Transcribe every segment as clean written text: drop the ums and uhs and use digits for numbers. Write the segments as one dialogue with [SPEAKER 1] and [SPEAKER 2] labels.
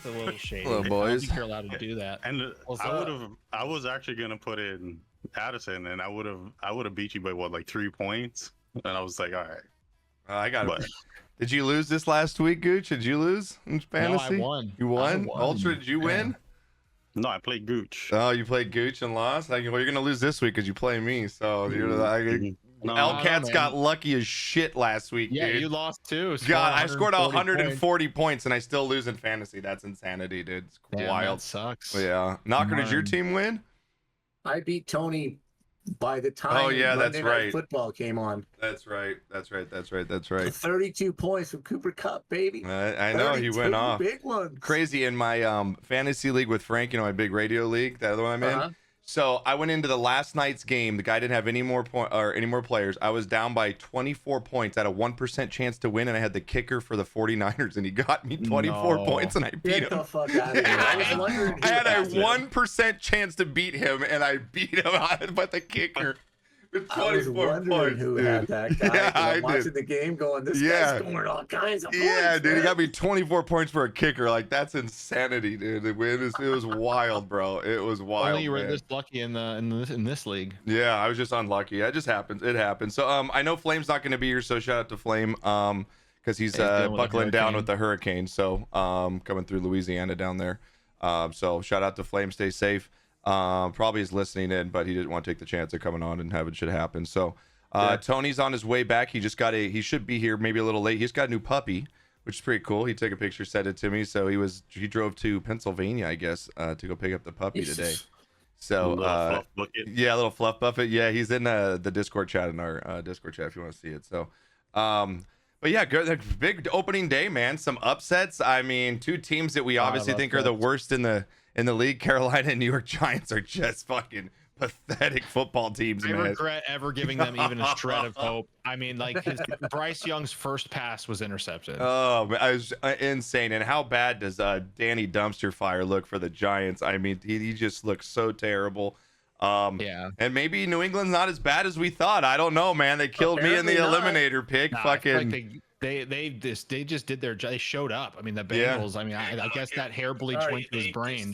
[SPEAKER 1] a little shady.
[SPEAKER 2] Hello,
[SPEAKER 1] I don't
[SPEAKER 2] boys.
[SPEAKER 1] think you're allowed to do that.
[SPEAKER 3] And
[SPEAKER 1] What's
[SPEAKER 3] I
[SPEAKER 1] up?
[SPEAKER 3] would have. I was actually gonna put in Addison, and I would have beat you by what, like 3 points. And I was like, all right.
[SPEAKER 2] I got
[SPEAKER 3] But
[SPEAKER 2] it. Did you lose this last week, Gooch? Did you lose in fantasy?
[SPEAKER 1] No, I won.
[SPEAKER 2] You won?
[SPEAKER 1] I won.
[SPEAKER 2] Ultra, did you win?
[SPEAKER 3] no, I played Gooch.
[SPEAKER 2] Oh, you played Gooch and lost? Well, you're going to lose this week because you play me. So you're
[SPEAKER 3] No,
[SPEAKER 2] Elcats got lucky as shit last week,
[SPEAKER 1] Yeah,
[SPEAKER 2] dude.
[SPEAKER 1] you lost too.
[SPEAKER 2] God, I scored 140
[SPEAKER 1] points.
[SPEAKER 2] points and I still lose in fantasy. That's insanity, dude. It's
[SPEAKER 1] Damn,
[SPEAKER 2] wild.
[SPEAKER 1] that sucks.
[SPEAKER 2] Yeah. Knocker, did your
[SPEAKER 1] Mine.
[SPEAKER 2] team win?
[SPEAKER 4] I beat Tony by the time
[SPEAKER 2] Oh, yeah, that's
[SPEAKER 4] Monday Night
[SPEAKER 2] right.
[SPEAKER 4] Football came on.
[SPEAKER 2] That's right.
[SPEAKER 4] 32 points from Cooper Cup, baby.
[SPEAKER 2] I know he went
[SPEAKER 4] 32
[SPEAKER 2] off.
[SPEAKER 4] Big ones.
[SPEAKER 2] Crazy in my fantasy league with Frank, my big radio league, the other one I'm in.
[SPEAKER 4] Uh-huh.
[SPEAKER 2] So I went into the last night's game. The guy didn't have any more players. I was down by 24 points. I had a 1% chance to win, and I had the kicker for the 49ers, and he got me 24
[SPEAKER 1] No.
[SPEAKER 2] points, and I beat
[SPEAKER 4] Get
[SPEAKER 2] him.
[SPEAKER 4] the fuck out of here. I was wondering who
[SPEAKER 2] I had a
[SPEAKER 4] had it.
[SPEAKER 2] 1% chance to beat him, and I beat him but the kicker with
[SPEAKER 4] I was
[SPEAKER 2] 24
[SPEAKER 4] wondering
[SPEAKER 2] points,
[SPEAKER 4] who
[SPEAKER 2] dude.
[SPEAKER 4] had that guy.
[SPEAKER 2] Yeah,
[SPEAKER 4] I'm
[SPEAKER 2] I
[SPEAKER 4] watching
[SPEAKER 2] did.
[SPEAKER 4] the game going, this
[SPEAKER 2] Yeah.
[SPEAKER 4] guy's scoring all kinds of points.
[SPEAKER 2] Yeah, dude, he
[SPEAKER 4] man.
[SPEAKER 2] got me 24 points for a kicker. Like, that's insanity, dude. It was wild, bro. It was wild.
[SPEAKER 1] Only you were
[SPEAKER 2] man.
[SPEAKER 1] this lucky in this league.
[SPEAKER 2] Yeah, I was just unlucky. It just happens. It happens. So I know Flame's not going to be here, so shout out to Flame because he's
[SPEAKER 1] dealing with a
[SPEAKER 2] buckling down
[SPEAKER 1] hurricane.
[SPEAKER 2] with the hurricane. So coming through Louisiana down there. So shout out to Flame. Stay safe. Probably is listening in, but he didn't want to take the chance of coming on and having shit happen. So Tony's on his way back. He just got he should be here maybe a little late. He's got a new puppy, which is pretty cool. He took a picture, sent it to me. So he drove to Pennsylvania, I guess, to go pick up the puppy today. So yeah, a little fluff buffet. Yeah, he's in the Discord chat, in our Discord chat if you want to see it. So but yeah, good, big opening day, man. Some upsets. I mean, two teams that we obviously think are the worst in the league. Carolina and New York Giants are just fucking pathetic football teams,
[SPEAKER 1] I
[SPEAKER 2] man.
[SPEAKER 1] regret ever giving them even a shred of hope. I mean, like Bryce Young's first pass was intercepted.
[SPEAKER 2] Oh, man, I was insane. And how bad does Danny Dumpster Fire look for the Giants? I mean, he just looks so terrible.
[SPEAKER 1] Yeah.
[SPEAKER 2] And maybe New England's not as bad as we thought. I don't know, man. They killed me in the eliminator pick.
[SPEAKER 1] Nah, I feel
[SPEAKER 2] Fucking.
[SPEAKER 1] like they just did their job. They showed up. I mean, the Bengals. I mean, I guess that hair bleach went to his brain.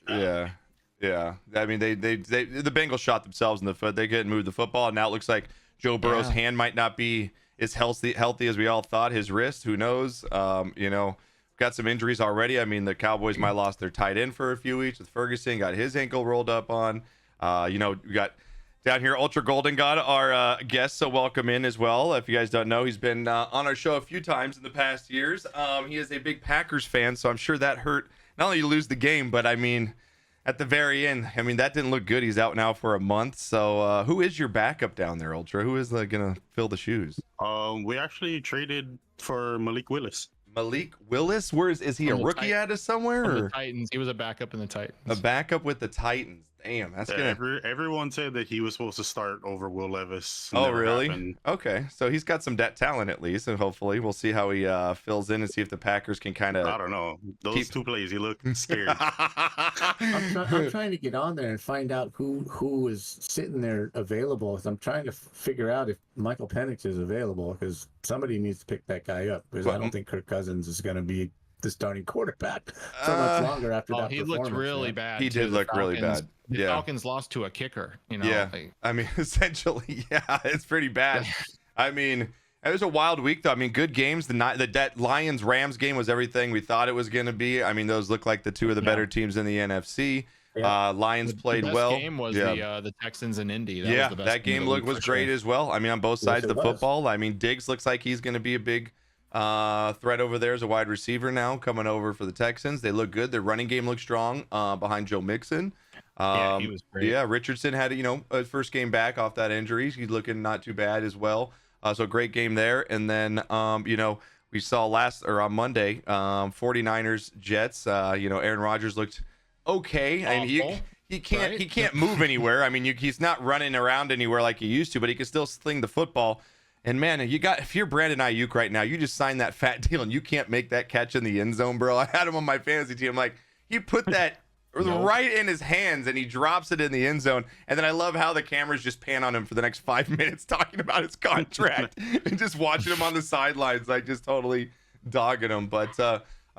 [SPEAKER 2] Yeah. I mean, they the Bengals shot themselves in the foot. They couldn't move the football. And now it looks like Joe Burrow's hand might not be as healthy as we all thought. His wrist, who knows? Got some injuries already. I mean, the Cowboys might lost their tight end for a few weeks with Ferguson. Got his ankle rolled up on. We got down here Ultra Golden got our guest, so welcome in as well. If you guys don't know, he's been on our show a few times in the past years. He is a big Packers fan, so I'm sure that hurt. Not only you lose the game, but I mean, at the very end, I mean, that didn't look good. He's out now for a month. So who is your backup down there, Ultra? Who is gonna fill the shoes?
[SPEAKER 3] We actually traded for Malik Willis.
[SPEAKER 2] Malik Willis? Where is he a
[SPEAKER 1] From the
[SPEAKER 2] rookie at us somewhere?
[SPEAKER 1] From the
[SPEAKER 2] Or
[SPEAKER 1] Titans. He was a backup in the Titans.
[SPEAKER 2] a backup with the Titans? Damn, that's gonna.
[SPEAKER 3] Everyone said that he was supposed to start over Will Levis.
[SPEAKER 2] Oh,
[SPEAKER 3] Never
[SPEAKER 2] really?
[SPEAKER 3] happened.
[SPEAKER 2] Okay, so he's got some talent at least, and hopefully we'll see how he fills in and see if the Packers can kind
[SPEAKER 3] I
[SPEAKER 2] of.
[SPEAKER 3] don't know. Those two plays, he looked scared.
[SPEAKER 4] I'm trying to get on there and find out who is sitting there available. I'm trying to figure out if Michael Penix is available because somebody needs to pick that guy up because I don't think Kirk Cousins is going to be the starting quarterback for much longer after that.
[SPEAKER 1] He looked really bad.
[SPEAKER 2] He did look really bad.
[SPEAKER 1] The
[SPEAKER 2] Yeah.
[SPEAKER 1] Falcons lost to a kicker.
[SPEAKER 2] Yeah. I mean, essentially, yeah, it's pretty bad. I mean, it was a wild week, though. I mean, good games. The Lions-Rams game was everything we thought it was going to be. I mean, those look like the two of the better teams in the NFC.
[SPEAKER 4] Yeah.
[SPEAKER 2] Lions played
[SPEAKER 1] the best
[SPEAKER 2] well.
[SPEAKER 1] game was the Texans and Indy. That
[SPEAKER 2] Yeah,
[SPEAKER 1] was the best
[SPEAKER 2] that game was great as well. I mean, on both sides of the football. I mean, Diggs looks like he's going to be a big threat over there as a wide receiver now, coming over for the Texans. They look good. Their running game looks strong behind Joe Mixon.
[SPEAKER 1] Yeah, he was great.
[SPEAKER 2] Yeah, Richardson had a first game back off that injury. He's looking not too bad as well. So great game there. And then we saw on Monday 49ers Jets. Aaron Rodgers looked okay. And he can't move anywhere. I mean, he's not running around anywhere like he used to, but he can still sling the football. And man, if you're Brandon Ayuk right now, you just signed that fat deal and you can't make that catch in the end zone, bro. I had him on my fantasy team. Like, he put that right in his hands and he drops it in the end zone. And then I love how the cameras just pan on him for the next 5 minutes talking about his contract and just watching him on the sidelines, like just totally dogging him. But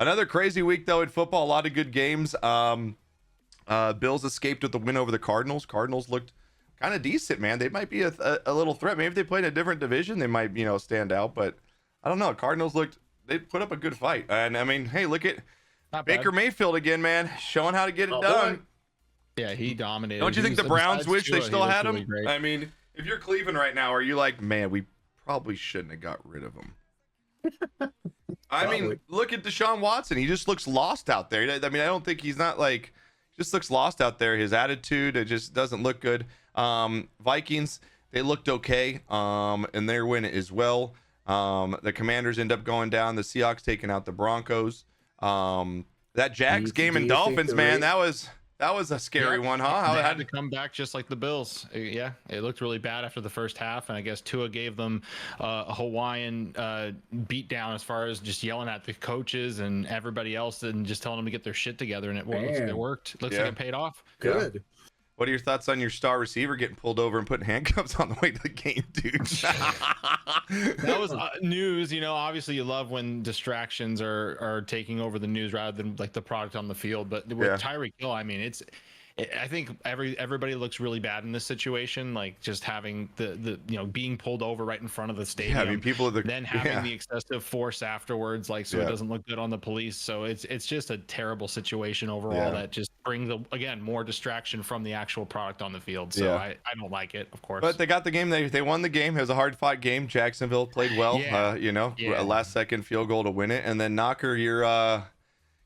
[SPEAKER 2] Another crazy week though in football. A lot of good games. Bills escaped with the win over the Cardinals. Cardinals looked kind of decent, man. They might be a little threat. Maybe if they played in a different division, they might, stand out. But I don't know. Cardinals they put up a good fight. And I mean, hey, look at Baker Mayfield again, man, showing how to get it done.
[SPEAKER 4] Boy.
[SPEAKER 1] Yeah, he dominated.
[SPEAKER 2] Don't you think the Browns wish they still had him?
[SPEAKER 1] Really,
[SPEAKER 2] I mean, if you're Cleveland right now, are you like, man, we probably shouldn't have got rid of him? I mean, look at Deshaun Watson. He just looks lost out there. I mean, I don't think he's not like, just looks lost out there. His attitude, it just doesn't look good. Vikings, they looked okay in their win as well. The Commanders end up going down. The Seahawks taking out the Broncos. That Jags game and Dolphins, man, that was a scary one, huh?
[SPEAKER 1] They had to come back just like the Bills. Yeah, it looked really bad after the first half, and I guess Tua gave them a Hawaiian beatdown as far as just yelling at the coaches and everybody else and just telling them to get their shit together, and it worked. Looks like it paid off.
[SPEAKER 4] Good.
[SPEAKER 2] Yeah. What are your thoughts on your star receiver getting pulled over and putting handcuffs on the way to the game, dude?
[SPEAKER 1] That was news. Obviously you love when distractions are taking over the news rather than like the product on the field. But with Tyreek Hill, I mean, I think everybody looks really bad in this situation. Like just having the being pulled over right in front of the stadium.
[SPEAKER 2] Yeah, I mean, people
[SPEAKER 1] then having the excessive force afterwards, like so it doesn't look good on the police. So it's just a terrible situation overall that just brings again more distraction from the actual product on the field. So I don't like it, of course.
[SPEAKER 2] But they got the game. They won the game. It was a hard fought game. Jacksonville played well. A last second field goal to win it, and then Knocker, your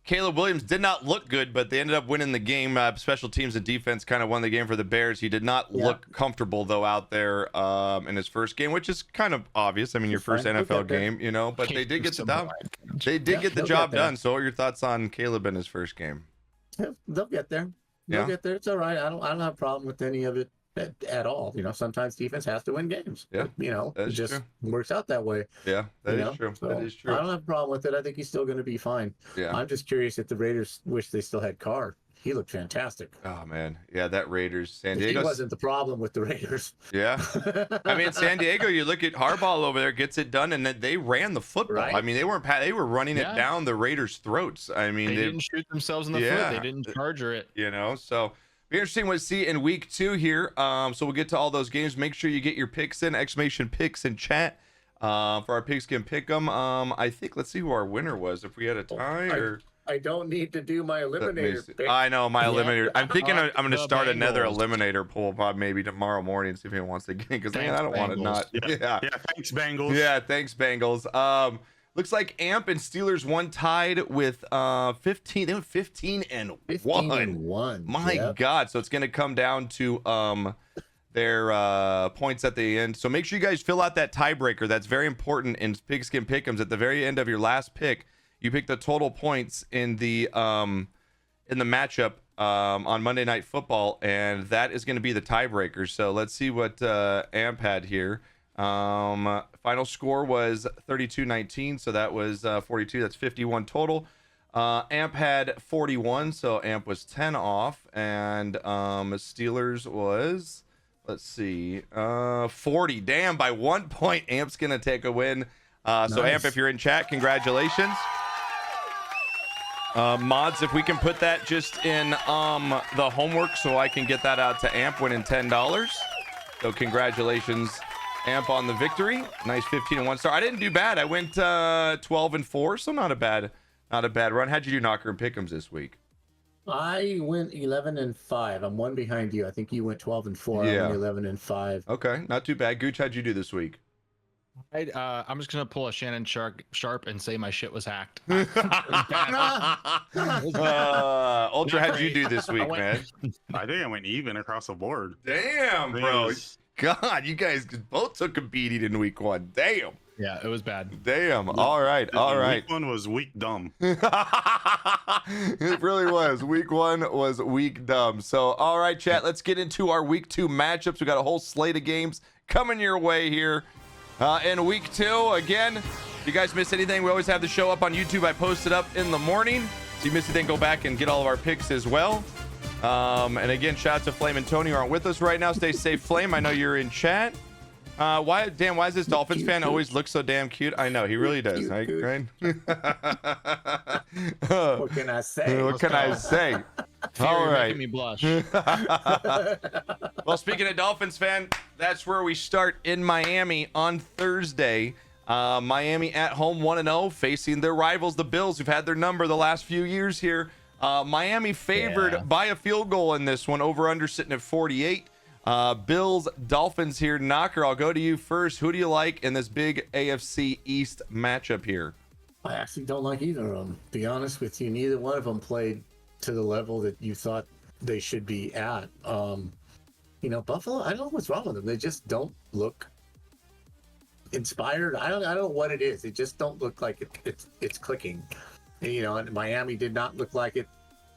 [SPEAKER 2] Caleb Williams did not look good, but they ended up winning the game. Special teams and defense kind of won the game for the Bears. He did not look comfortable, though, out there in his first game, which is kind of obvious. I mean, your first NFL game, but they did get the job done. So what are your thoughts on Caleb in his first game?
[SPEAKER 4] They'll get there. They'll get there. It's all right. I don't have a problem with any of it at all. Sometimes defense has to win games.
[SPEAKER 2] Yeah.
[SPEAKER 4] It just works out that way.
[SPEAKER 2] Yeah, that is true.
[SPEAKER 4] So
[SPEAKER 2] that is true.
[SPEAKER 4] I don't have a problem with it. I think he's still going to be fine.
[SPEAKER 2] Yeah.
[SPEAKER 4] I'm just curious if the Raiders wish they still had Carr. He looked fantastic.
[SPEAKER 2] Oh man, yeah, that Raiders San Diego.
[SPEAKER 4] He wasn't the problem with the Raiders.
[SPEAKER 2] Yeah, I mean San Diego. You look at Harbaugh over there, gets it done, and then they ran the football.
[SPEAKER 4] Right.
[SPEAKER 2] I mean, they were running it down the Raiders' throats. I mean,
[SPEAKER 1] they didn't shoot themselves in the foot. They didn't charger it.
[SPEAKER 2] So be interesting what to see in week 2 here. So we'll get to all those games. Make sure you get your picks in, !picks in chat for our Pigskin Pick'em. I think let's see who our winner was. If we had a tie or.
[SPEAKER 4] I don't need to do my eliminator pick.
[SPEAKER 2] I know my eliminator. I'm thinking I'm going to start another eliminator poll maybe tomorrow morning, see if anyone wants to get in, because I don't want to not.
[SPEAKER 3] Yeah, thanks Bengals.
[SPEAKER 2] Yeah, thanks Bengals. Looks like Amp and Steelers won tied with 15. They went 15-1. My God. So it's going to come down to their points at the end. So make sure you guys fill out that tiebreaker. That's very important in Pigskin Pick'ems. At the very end of your last pick, you pick the total points in the matchup on Monday Night Football, and that is going to be the tiebreaker. So let's see what Amp had here. Final score was 32-19, so that was 42. That's 51 total. Amp had 41, so Amp was 10 off, and Steelers was, let's see, 40. Damn, by 1 point, Amp's gonna take a win. So Amp, if you're in chat, congratulations. Mods, if we can put that just in the homework so I can get that out to Amp, winning $10. So congratulations, Amp, on the victory. Nice 15-1 start. I didn't do bad. I went 12-4, so not a bad run. How'd you do, Knocker and Pick'ems this week?
[SPEAKER 4] I went 11-5. I'm one behind you. I think you went 12-4.
[SPEAKER 2] Yeah.
[SPEAKER 4] I went 11-5.
[SPEAKER 2] Okay, not too bad. Gooch, how'd you do this week?
[SPEAKER 1] I'm just gonna pull a Shannon Sharp and say my shit was hacked.
[SPEAKER 2] Ultra, how'd you do this week, man?
[SPEAKER 3] I think I went even across the board.
[SPEAKER 2] Damn, bro. God, you guys both took a beating in week 1. Damn.
[SPEAKER 1] Yeah, it was bad.
[SPEAKER 2] Damn. All right.
[SPEAKER 3] Week 1 was week dumb.
[SPEAKER 2] It really was. Week 1 was week dumb. So, all right, chat, let's get into our week 2 matchups. We got a whole slate of games coming your way here. In week 2, again, if you guys miss anything, we always have the show up on YouTube. I post it up in the morning. So if you missed anything, go back and get all of our picks as well. And again, shout out to Flame and Tony who aren't with us right now. Stay safe, Flame. I know you're in chat. Why does this Dolphins fan always look so damn cute? I know he really does,
[SPEAKER 4] Cute,
[SPEAKER 2] right?
[SPEAKER 4] cute.
[SPEAKER 2] Right?
[SPEAKER 4] What can I say?
[SPEAKER 2] What can I say?
[SPEAKER 1] Fury,
[SPEAKER 2] All
[SPEAKER 1] you're
[SPEAKER 2] right.
[SPEAKER 1] making me blush.
[SPEAKER 2] Well, speaking of Dolphins fan, that's where we start in Miami on Thursday. Miami at home 1-0, facing their rivals, the Bills, who've had their number the last few years here. Miami favored by a field goal in this one, over under sitting at 48. Bills, Dolphins here. Knocker, I'll go to you first. Who do you like in this big AFC East matchup here?
[SPEAKER 4] I actually don't like either of them. To be honest with you, neither one of them played to the level that you thought they should be at. Buffalo, I don't know what's wrong with them. They just don't look inspired. I don't know what it is. They just don't look like it's clicking. And Miami did not look like it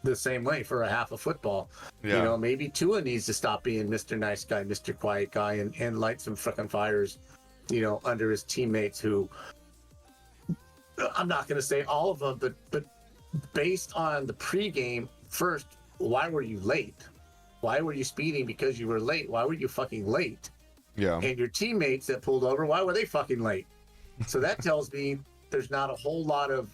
[SPEAKER 4] the same way for a half of football.
[SPEAKER 2] Yeah.
[SPEAKER 4] Maybe Tua needs to stop being Mr. Nice Guy, Mr. Quiet Guy, and light some fucking fires, under his teammates who, I'm not going to say all of them, but based on the pregame, first, why were you late? Why were you speeding because you were late? Why were you fucking late?
[SPEAKER 2] Yeah.
[SPEAKER 4] And your teammates that pulled over, why were they fucking late? So that tells me there's not a whole lot of,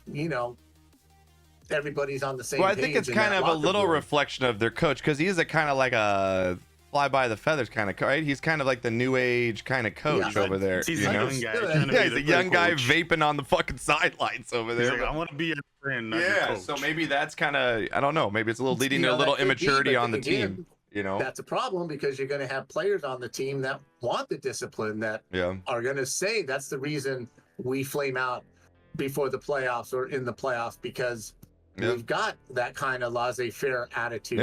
[SPEAKER 4] everybody's on the same
[SPEAKER 2] Well, I
[SPEAKER 4] page
[SPEAKER 2] think it's
[SPEAKER 4] in
[SPEAKER 2] kind
[SPEAKER 4] that
[SPEAKER 2] of a
[SPEAKER 4] locker
[SPEAKER 2] little
[SPEAKER 4] room.
[SPEAKER 2] reflection of their coach, because he is a kind of like a fly by the feathers kind of, right? He's kind of like the new age kind of coach over there.
[SPEAKER 3] He's
[SPEAKER 2] you
[SPEAKER 3] a
[SPEAKER 2] know?
[SPEAKER 3] young guy.
[SPEAKER 4] Yeah,
[SPEAKER 3] trying to
[SPEAKER 2] Yeah,
[SPEAKER 3] be
[SPEAKER 2] he's
[SPEAKER 3] the
[SPEAKER 2] a young guy
[SPEAKER 3] coach.
[SPEAKER 2] vaping on the fucking sidelines over
[SPEAKER 3] He's
[SPEAKER 2] there.
[SPEAKER 3] like, I want to be your friend, not your
[SPEAKER 2] Yeah,
[SPEAKER 3] coach.
[SPEAKER 2] so maybe that's kind of, I don't know, maybe it's a little leading to a
[SPEAKER 4] that
[SPEAKER 2] little
[SPEAKER 4] could be,
[SPEAKER 2] immaturity
[SPEAKER 4] but
[SPEAKER 2] on the
[SPEAKER 4] again,
[SPEAKER 2] team, you know?
[SPEAKER 4] That's a problem because you're going to have players on the team that want the discipline, that
[SPEAKER 2] Yeah.
[SPEAKER 4] are going to say that's the reason we flame out before the playoffs or in the playoffs, because we've got that kind of laissez-faire attitude.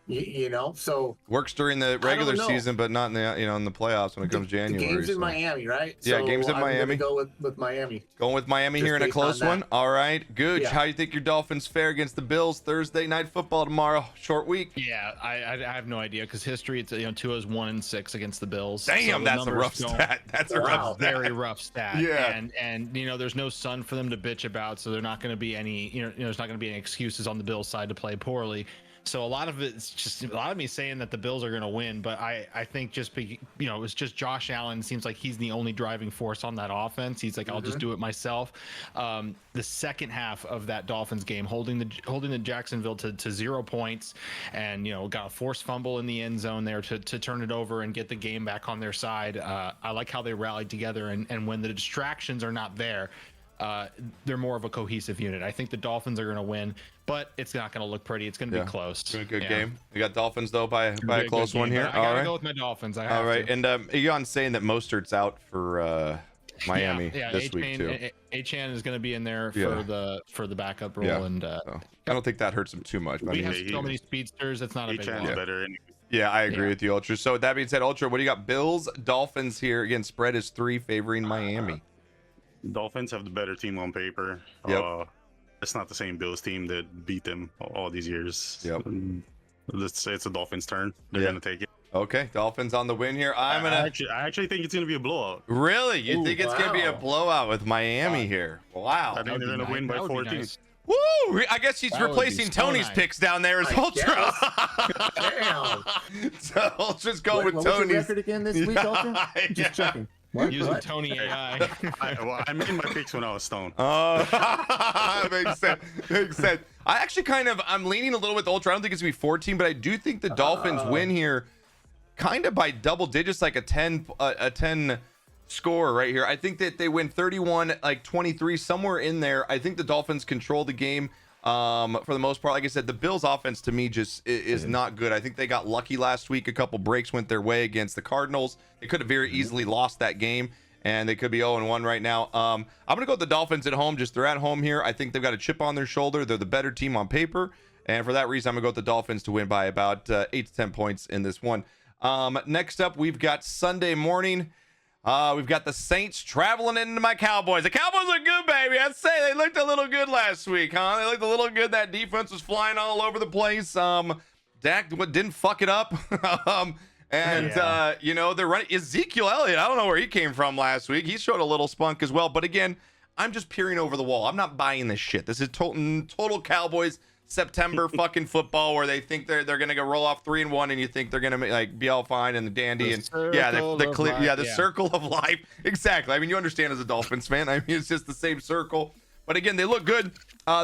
[SPEAKER 2] Yeah.
[SPEAKER 4] So
[SPEAKER 2] Works during the regular
[SPEAKER 4] know.
[SPEAKER 2] season, but not in the in the playoffs when it comes
[SPEAKER 4] the
[SPEAKER 2] January.
[SPEAKER 4] game's in
[SPEAKER 2] so.
[SPEAKER 4] Miami, right?
[SPEAKER 2] Yeah,
[SPEAKER 4] So
[SPEAKER 2] game's in
[SPEAKER 4] I'm gonna
[SPEAKER 2] Miami.
[SPEAKER 4] go with Miami.
[SPEAKER 2] Going with Miami
[SPEAKER 4] Just
[SPEAKER 2] here in a
[SPEAKER 4] based on
[SPEAKER 2] close
[SPEAKER 4] that.
[SPEAKER 2] one. All right, Gooch,
[SPEAKER 4] Yeah.
[SPEAKER 2] how do you think your Dolphins fare against the Bills Thursday night football tomorrow? Short week.
[SPEAKER 1] Yeah, I have no idea because history, it's Tua's 1-6 against the Bills.
[SPEAKER 2] Damn,
[SPEAKER 1] the
[SPEAKER 2] that's a
[SPEAKER 1] numbers
[SPEAKER 2] rough
[SPEAKER 1] don't-
[SPEAKER 2] stat. That's a
[SPEAKER 4] Wow.
[SPEAKER 2] rough stat.
[SPEAKER 1] Very rough stat.
[SPEAKER 2] Yeah.
[SPEAKER 1] And there's no sun for them to bitch about, so they're not going to be any there's not going to be any excuses on the Bills side to play poorly. So a lot of it's just a lot of me saying that the Bills are going to win, but I think it's just Josh Allen seems like he's the only driving force on that offense. He's like, I'll just do it myself. The second half of that Dolphins game, holding the Jacksonville to 0 points, and got a forced fumble in the end zone there to turn it over and get the game back on their side. I like how they rallied together, and when the distractions are not there, they're more of a cohesive unit. I think the Dolphins are going to win, but it's not going to look pretty. It's going to
[SPEAKER 2] Yeah.
[SPEAKER 1] be close.
[SPEAKER 2] It's been a good
[SPEAKER 1] Yeah.
[SPEAKER 2] game. You got Dolphins though by
[SPEAKER 1] It's gonna
[SPEAKER 2] a
[SPEAKER 1] be good
[SPEAKER 2] close one
[SPEAKER 1] game,
[SPEAKER 2] here.
[SPEAKER 1] but I
[SPEAKER 2] All
[SPEAKER 1] gotta
[SPEAKER 2] right.
[SPEAKER 1] go with my Dolphins. I
[SPEAKER 2] All
[SPEAKER 1] have
[SPEAKER 2] right.
[SPEAKER 1] to.
[SPEAKER 2] And Egon's saying that Mostert's out for Miami
[SPEAKER 1] yeah,
[SPEAKER 2] this week too.
[SPEAKER 1] Achan is going to be in there
[SPEAKER 2] Yeah.
[SPEAKER 1] for the backup role,
[SPEAKER 2] Yeah.
[SPEAKER 1] and
[SPEAKER 2] So, I don't think that hurts him too much. But I
[SPEAKER 1] we
[SPEAKER 2] mean,
[SPEAKER 1] have
[SPEAKER 2] he's-
[SPEAKER 1] so many speedsters. It's not a big
[SPEAKER 3] Achan's
[SPEAKER 1] one.
[SPEAKER 3] better. Anyway.
[SPEAKER 2] yeah, I agree
[SPEAKER 1] Yeah.
[SPEAKER 2] with you, Ultra. So with that being said, Ultra, what do you got? Bills, Dolphins here. Again, spread is 3 favoring Miami.
[SPEAKER 3] Dolphins have the better team on paper.
[SPEAKER 2] Yep.
[SPEAKER 3] It's not the same Bills team that beat them all these years.
[SPEAKER 2] Yep.
[SPEAKER 3] Let's say it's the Dolphins' turn. They're
[SPEAKER 2] Yeah.
[SPEAKER 3] gonna take it.
[SPEAKER 2] Okay, Dolphins on the win here. I'm
[SPEAKER 3] I
[SPEAKER 2] gonna
[SPEAKER 3] actually think it's gonna be a blowout.
[SPEAKER 2] really. You
[SPEAKER 4] Ooh,
[SPEAKER 2] think it's gonna be a
[SPEAKER 4] wow.
[SPEAKER 2] blowout with Miami here? Wow.
[SPEAKER 3] I think they're
[SPEAKER 1] That
[SPEAKER 3] gonna
[SPEAKER 1] would be
[SPEAKER 3] win
[SPEAKER 1] nice.
[SPEAKER 3] by
[SPEAKER 1] That would be
[SPEAKER 3] 14.
[SPEAKER 1] nice.
[SPEAKER 2] Woo! I guess she's
[SPEAKER 1] That would be
[SPEAKER 2] replacing
[SPEAKER 1] so
[SPEAKER 2] Tony's
[SPEAKER 1] nice.
[SPEAKER 2] picks down there as
[SPEAKER 4] I
[SPEAKER 2] Ultra.
[SPEAKER 4] Damn.
[SPEAKER 2] So Ultra's going with
[SPEAKER 4] What was the
[SPEAKER 2] Tony's.
[SPEAKER 4] record again this week, Ultra?
[SPEAKER 2] Yeah.
[SPEAKER 4] Just checking. What?
[SPEAKER 1] Using
[SPEAKER 4] What?
[SPEAKER 1] Tony AI.
[SPEAKER 3] I made my picks when I was stoned.
[SPEAKER 2] Oh, makes sense. Makes sense. I'm leaning a little with Ultra. I don't think it's gonna be 14, but I do think the Dolphins win here, kind of by double digits, like a 10 score right here. I think that they win 31, like 23, somewhere in there. I think the Dolphins control the game for the most part. Like I said, the Bills offense to me just is not good. I think they got lucky last week. A couple breaks went their way against the Cardinals. They could have very easily lost that game, and they could be 0-1 right now. I'm going to go with the Dolphins at home. Just they're at home here. I think they've got a chip on their shoulder. They're the better team on paper, and for that reason, I'm going to go with the Dolphins to win by about 8 to 10 points in this one. Next up, we've got Sunday morning. We've got the Saints traveling into my Cowboys. The Cowboys are good, baby. I'd say they looked a little good last week, huh? They looked a little good. That defense was flying all over the place. Dak didn't fuck it up. They're running Ezekiel Elliott. I don't know where he came from last week. He showed a little spunk as well. But again, I'm just peering over the wall. I'm not buying this shit. This is total Cowboys September fucking football where they think they're gonna go roll off 3-1, and you think they're gonna like be all fine and dandy, and the circle of life. Exactly. I mean, you understand as a Dolphins fan. I mean, it's just the same circle. But again, they look good.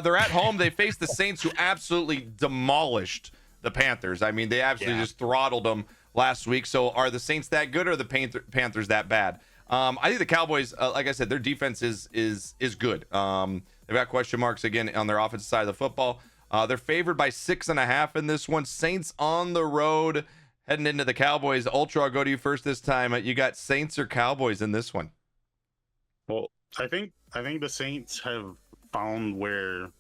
[SPEAKER 2] They're at home. They face the Saints, who absolutely demolished the Panthers. I mean, they absolutely just throttled them last week. So are the Saints that good, or are the Panthers that bad? I think the Cowboys, like I said, their defense is good. They've got question marks again on their offensive side of the football. They're favored by 6.5 in this one. Saints on the road heading into the Cowboys. Ultra, I'll go to you first this time. You got Saints or Cowboys in this one?
[SPEAKER 3] Well, I think the Saints have found where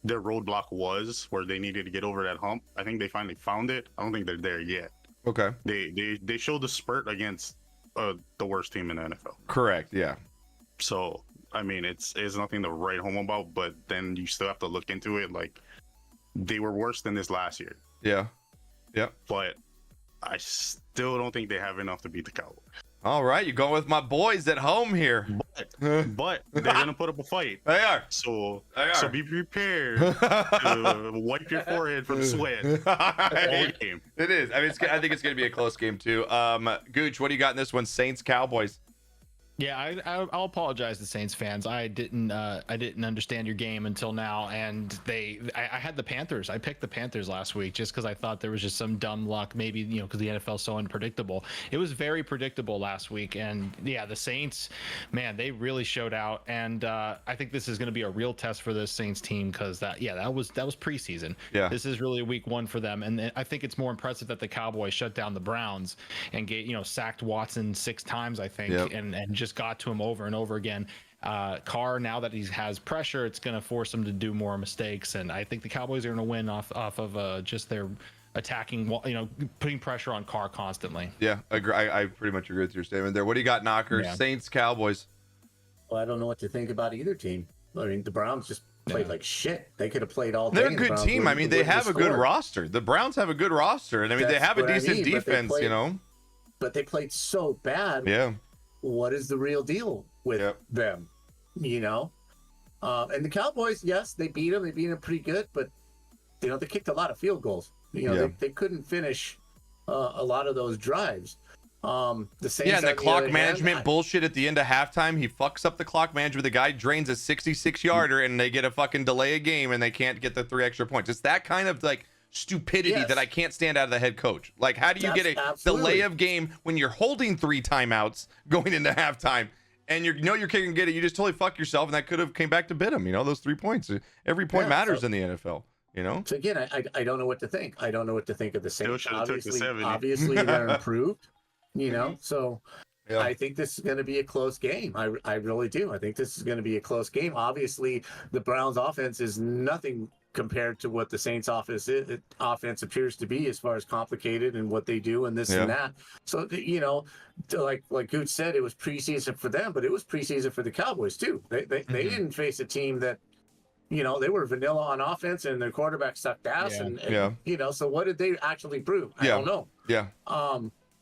[SPEAKER 3] their roadblock was, where they needed to get over that hump. I think they finally found it. I don't think they're there yet.
[SPEAKER 2] Okay.
[SPEAKER 3] They showed the spurt against the worst team in the NFL.
[SPEAKER 2] Correct. Yeah.
[SPEAKER 3] So I mean, it's nothing to write home about, but then you still have to look into it. Like, they were worse than this last year.
[SPEAKER 2] Yeah. Yeah.
[SPEAKER 3] But I still don't think they have enough to beat the Cowboys.
[SPEAKER 2] All right, you're going with my boys at home here.
[SPEAKER 3] But they're gonna put up a fight.
[SPEAKER 2] They are.
[SPEAKER 3] So be prepared to wipe your forehead from sweat.
[SPEAKER 2] Right. Game. It is. I mean, I think it's gonna be a close game too. Gooch, what do you got in this one? Saints, Cowboys.
[SPEAKER 1] Yeah, I'll apologize to Saints fans. I didn't understand your game until now, and I had the Panthers. I picked the Panthers last week just because I thought there was just some dumb luck, maybe because the NFL is so unpredictable. It was very predictable last week, and yeah, the Saints, man, they really showed out, and I think this is going to be a real test for this Saints team because that was preseason.
[SPEAKER 2] Yeah,
[SPEAKER 1] this is really week one for them, and I think it's more impressive that the Cowboys shut down the Browns and sacked Watson 6 times, I think, and just got to him over and over again. Carr, now that he has pressure, it's going to force him to do more mistakes, and I think the Cowboys are going to win off of just their attacking, putting pressure on Carr constantly.
[SPEAKER 2] Yeah, I pretty much agree with your statement there. What do you got, Knocker? Yeah. Saints, Cowboys.
[SPEAKER 4] Well, I don't know what to think about either team. I mean, the Browns just played like shit. They could have played all day.
[SPEAKER 2] They're a good team. I mean, they have a good roster. The Browns have a good roster, and I mean, they have a decent defense,
[SPEAKER 4] But they played so bad.
[SPEAKER 2] Yeah.
[SPEAKER 4] What is the real deal with them? And the Cowboys, yes, they beat them. They beat them pretty good, but they kicked a lot of field goals. They couldn't finish a lot of those drives. The Saints,
[SPEAKER 2] and the clock management bullshit at the end of halftime. He fucks up the clock management. The guy drains a 66-yarder, and they get a fucking delay a game, and they can't get the 3 extra points. It's that kind of stupidity that I can't stand out of the head coach. Like, how do you get a delay of game when you're holding 3 timeouts going into halftime, and you're kicking and get it? You just totally fuck yourself, and that could have came back to bit him. Those 3 points. Every point matters in the NFL.
[SPEAKER 4] So again, I don't know what to think. I don't know what to think of the Saints. Obviously, they're improved. So. Yeah. I think this is going to be a close game. I really do. I think this is going to be a close game. Obviously, the Browns' offense is nothing compared to what the Saints' offense appears to be, as far as complicated and what they do and this and that. So, like Gooch said, it was preseason for them, but it was preseason for the Cowboys too. They didn't face a team that, they were vanilla on offense and their quarterback sucked ass. So what did they actually prove? I don't know.
[SPEAKER 2] Yeah.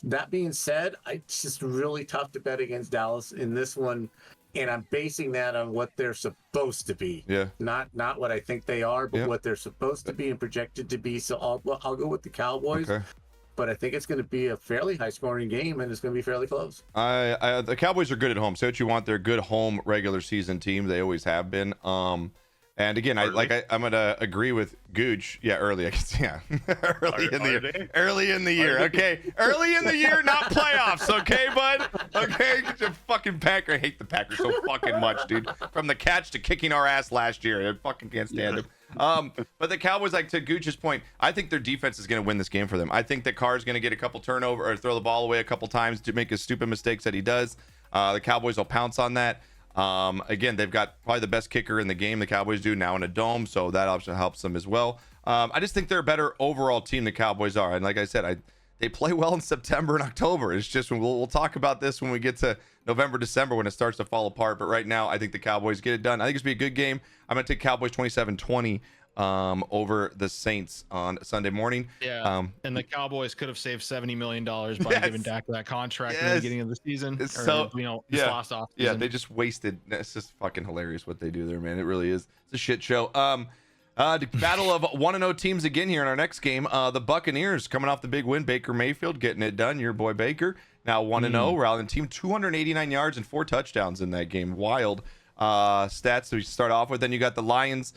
[SPEAKER 4] That being said, it's just really tough to bet against Dallas in this one, and I'm basing that on what they're supposed to be.
[SPEAKER 2] Yeah.
[SPEAKER 4] Not what I think they are, but what they're supposed to be and projected to be. So I'll go with the Cowboys. Okay. But I think it's going to be a fairly high-scoring game, and it's going to be fairly close.
[SPEAKER 2] The Cowboys are good at home. Say what you want, they're a good home regular season team. They always have been. And again, I'm gonna agree with Gooch. Yeah, early. I guess. Yeah, early in the year. Okay, early in the year, not playoffs. Okay, bud. Okay, get your fucking Packer. I hate the Packers so fucking much, dude. From the catch to kicking our ass last year, I fucking can't stand them. But the Cowboys, like to Gooch's point, I think their defense is going to win this game for them. I think that Carr's going to get a couple turnover or throw the ball away a couple times to make his stupid mistakes that he does. The Cowboys will pounce on that. Again, they've got probably the best kicker in the game, the Cowboys do, now in a dome, so that option helps them as well. I just think they're a better overall team, the Cowboys are, and like I said, they play well in September and October. It's just we'll talk about this when we get to November, December, when it starts to fall apart, but right now I think the Cowboys get it done. I think it's going to be a good game. I'm going to take Cowboys 27-20 over the Saints on Sunday morning.
[SPEAKER 1] Yeah, and the Cowboys could have saved $70 million by giving Dak that contract in the beginning of the season. Last off.
[SPEAKER 2] Yeah, they just wasted. It's just fucking hilarious what they do there, man. It really is. It's a shit show. The battle of 1-0 teams again here in our next game. The Buccaneers coming off the big win. Baker Mayfield getting it done. Your boy Baker now 1-0. Rallying team 289 yards and 4 touchdowns in that game. Wild stats to start off with. Then you got the Lions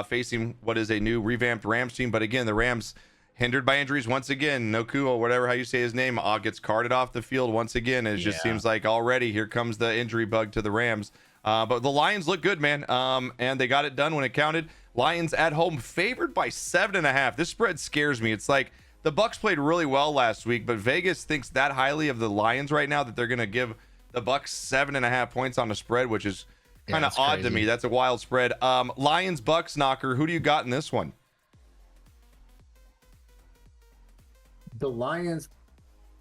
[SPEAKER 2] facing what is a new revamped Rams team. But again, the Rams hindered by injuries once again. Noku, or whatever how you say his name, gets carted off the field once again. It just seems like already here comes the injury bug to the Rams. But the Lions look good, man. And they got it done when it counted. Lions at home favored by 7.5. This spread scares me. It's like the Bucs played really well last week, but Vegas thinks that highly of the Lions right now that they're going to give the Bucs 7.5 points on the spread, which is kind of odd to me. That's a wild spread. Lions Bucs knocker. Who do you got in this one?
[SPEAKER 4] The Lions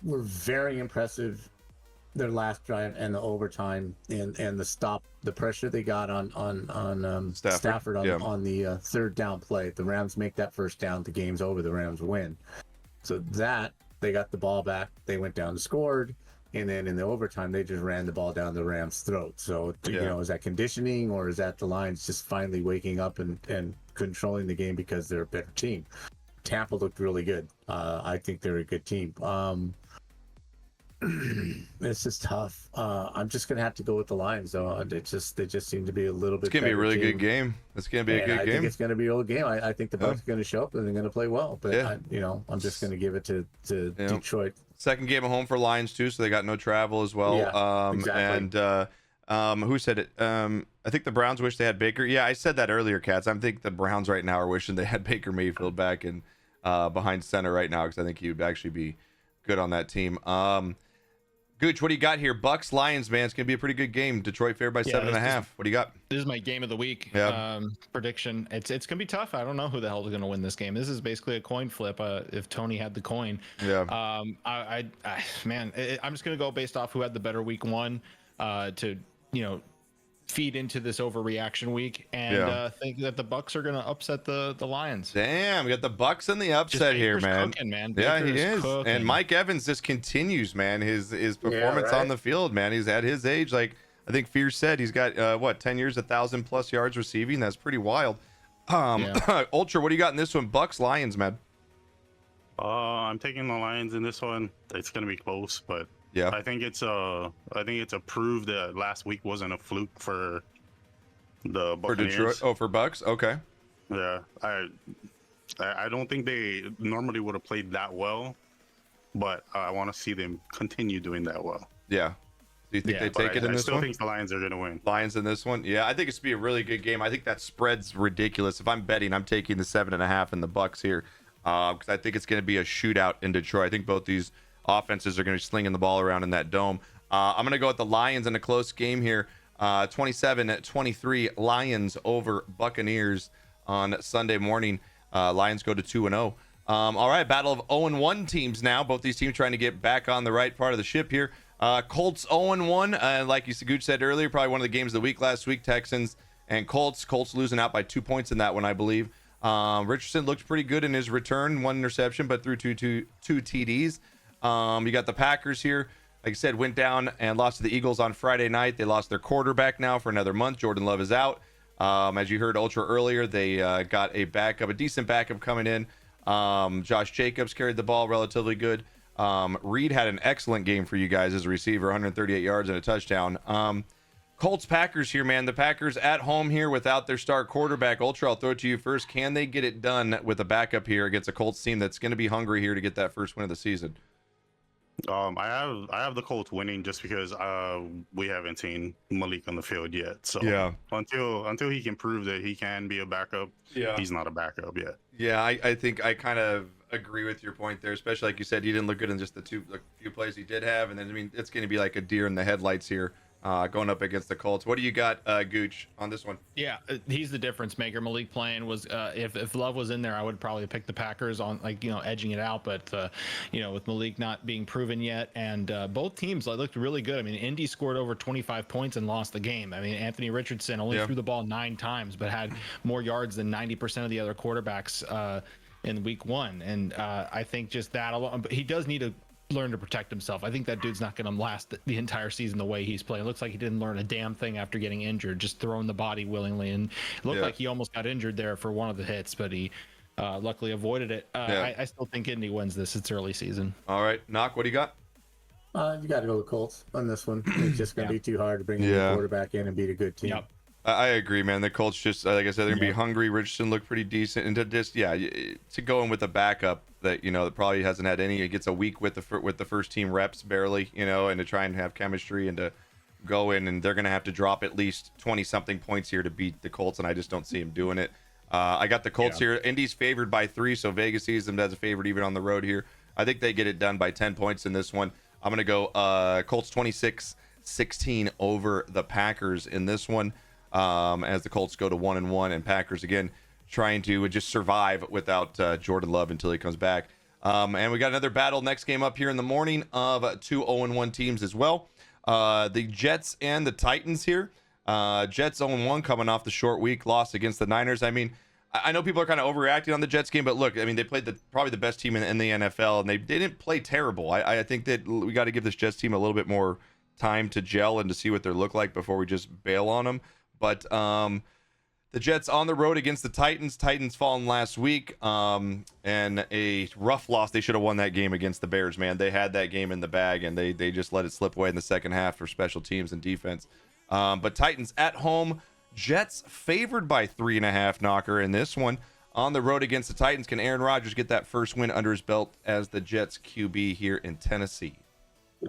[SPEAKER 4] were very impressive their last drive and the overtime and the pressure they got on Stafford on the third down play. The Rams make that first down, the game's over, the Rams win. So that they got the ball back, they went down and scored, and then in the overtime they just ran the ball down the Rams' throat. So you know, is that conditioning or is that the Lions just finally waking up and controlling the game because they're a better team? Tampa looked really good. I think they're a good team. This is tough. I'm just gonna have to go with the Lions, though. They just seem to be a little bit.
[SPEAKER 2] It's gonna be a really good game. It's gonna be a good game. I think
[SPEAKER 4] it's gonna be a real game. I think the Bucs are gonna show up and they're gonna play well. But I'm just gonna give it to Detroit.
[SPEAKER 2] Second game at home for Lions too, so they got no travel as well.
[SPEAKER 4] Exactly.
[SPEAKER 2] And who said it? I think the Browns wish they had Baker. Yeah, I said that earlier, Cats. I think the Browns right now are wishing they had Baker Mayfield back and behind center right now because I think he would actually be good on that team. Gooch, what do you got here? Bucks Lions, man. It's gonna be a pretty good game. Detroit favored by 7.5. What do you got?
[SPEAKER 1] This is my game of the week prediction. It's gonna be tough. I don't know who the hell is gonna win this game. This is basically a coin flip. If Tony had the coin, I'm just gonna go based off who had the better week one to feed into this overreaction week and think that the Bucks are going to upset the Lions.
[SPEAKER 2] Damn, we got the Bucks in the upset here, man.
[SPEAKER 1] Cooking, man.
[SPEAKER 2] Yeah, he is.
[SPEAKER 1] Cooking.
[SPEAKER 2] And Mike Evans just continues, man. His performance on the field, man. He's at his age, like I think Fierce said, he's got 10 years, 1,000+ yards receiving. That's pretty wild. Ultra, what do you got in this one? Bucks Lions, man.
[SPEAKER 3] I'm taking the Lions in this one. It's going to be close, but yeah, I think it's a proof that last week wasn't a fluke for the Buccaneers.
[SPEAKER 2] For Detroit, for Bucks, okay.
[SPEAKER 3] Yeah, I don't think they normally would have played that well, but I want to see them continue doing that well.
[SPEAKER 2] Yeah. Do you think they take it in this one? I
[SPEAKER 3] still think the Lions are going to win.
[SPEAKER 2] Lions in this one? Yeah, I think it's going to be a really good game. I think that spread's ridiculous. If I'm betting, I'm taking the 7.5 in the Bucks here because I think it's going to be a shootout in Detroit. I think both these offenses are going to be slinging the ball around in that dome. I'm going to go with the Lions in a close game here. 27-23 Lions over Buccaneers on Sunday morning. Lions go to 2-0. All right, battle of 0-1 teams now. Both these teams trying to get back on the right part of the ship here. Colts 0-1. Like Gooch said earlier, probably one of the games of the week last week. Texans and Colts. Colts losing out by 2 points in that one, I believe. Richardson looked pretty good in his return. 1 interception, but threw two TDs. You got the Packers here. Like I said, went down and lost to the Eagles on Friday night. They lost their quarterback now for another month. Jordan Love is out. As you heard Ultra earlier, they got a decent backup coming in. Josh Jacobs carried the ball relatively good. Reed had an excellent game for you guys as a receiver, 138 yards and a touchdown. Colts Packers here, man. The Packers at home here without their star quarterback. Ultra, I'll throw it to you first. Can they get it done with a backup here against a Colts team that's going to be hungry here to get that first win of the season?
[SPEAKER 3] I have the Colts winning just because we haven't seen Malik on the field yet. So until he can prove that he can be a backup, he's not a backup yet.
[SPEAKER 2] Yeah, I think I kind of agree with your point there, especially like you said, he didn't look good in just the few plays he did have, and then I mean it's going to be like a deer in the headlights here. Going up against the Colts. What do you got, Gooch, on this one?
[SPEAKER 1] Yeah, he's the difference maker. Malik playing was if Love was in there, I would probably pick the Packers on edging it out. But with Malik not being proven yet, and both teams looked really good. I mean, Indy scored over 25 points and lost the game. I mean, Anthony Richardson only threw the ball 9 times, but had more yards than 90% of the other quarterbacks in week one. And I think just that alone, but he does need to learn to protect himself. I think that dude's not going to last the entire season the way he's playing. It looks like he didn't learn a damn thing after getting injured, just throwing the body willingly. And it looked like he almost got injured there for one of the hits, but he luckily avoided it. I still think Indy wins this. It's early season.
[SPEAKER 2] All right, Knock, what do you got?
[SPEAKER 4] You got to go with Colts on this one. It's just going to be too hard to bring a quarterback in and beat a good team.
[SPEAKER 1] Yep.
[SPEAKER 2] I agree, man. The Colts just, like I said, they're going to be hungry. Richardson looked pretty decent. And to just, to go in with a backup that, that probably hasn't had any, it gets a week with the first team reps barely, and to try and have chemistry and to go in, and they're going to have to drop at least 20-something points here to beat the Colts, and I just don't see him doing it. I got the Colts here. Indy's favored by 3, so Vegas sees them as a favorite even on the road here. I think they get it done by 10 points in this one. I'm going to go Colts 26-16 over the Packers in this one. As the Colts go to 1-1, and Packers again trying to just survive without Jordan Love until he comes back. And we got another battle next game up here in the morning of 2 0-1 teams as well. The Jets and the Titans here. Jets 0-1 coming off the short week loss against the Niners. I mean, I know people are kind of overreacting on the Jets game, but look, I mean, they played probably the best team in the NFL, and they didn't play terrible. I think that we got to give this Jets team a little bit more time to gel and to see what they look like before we just bail on them. But the Jets on the road against the Titans. Titans fallen last week, and a rough loss. They should have won that game against the Bears, man. They had that game in the bag, and they just let it slip away in the second half for special teams and defense. But Titans at home. Jets favored by 3.5, Knocker, in this one. On the road against the Titans. Can Aaron Rodgers get that first win under his belt as the Jets QB here in Tennessee?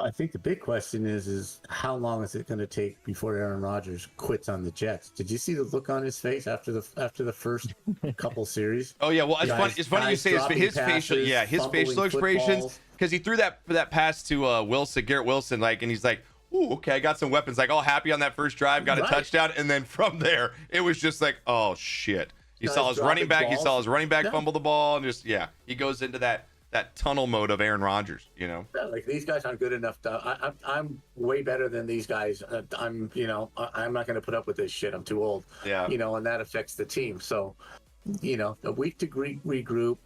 [SPEAKER 4] I think the big question is how long is it going to take before Aaron Rodgers quits on the Jets? Did you see the look on his face after the first couple series?
[SPEAKER 2] Oh yeah, well it's funny you say his facial, his facial expressions, because he threw that pass to Garrett Wilson, and he's like, ooh, okay, I got some weapons, all happy on that first drive, got a touchdown, and then from there it was just like, oh shit. You saw his running back fumble the ball, and just he goes into that tunnel mode of Aaron Rodgers, Yeah,
[SPEAKER 4] like these guys aren't good enough to. I'm way better than these guys. I'm not going to put up with this shit. I'm too old.
[SPEAKER 2] Yeah.
[SPEAKER 4] And that affects the team. So, a week to regroup.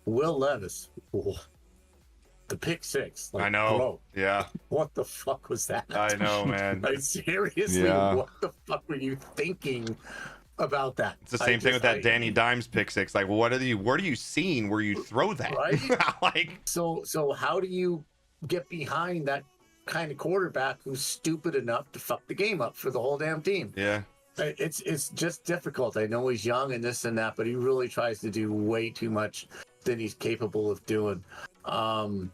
[SPEAKER 4] Will Levis, the pick six.
[SPEAKER 2] I know.
[SPEAKER 4] Bro,
[SPEAKER 2] yeah.
[SPEAKER 4] What the fuck was that?
[SPEAKER 2] I know, man.
[SPEAKER 4] Seriously, what the fuck were you thinking about that?
[SPEAKER 2] It's the same thing with that Danny Dimes pick six. Like, what are you seeing where you throw that?
[SPEAKER 4] Right. So how do you get behind that kind of quarterback who's stupid enough to fuck the game up for the whole damn team?
[SPEAKER 2] Yeah.
[SPEAKER 4] It's just difficult. I know he's young and this and that, but he really tries to do way too much than he's capable of doing. I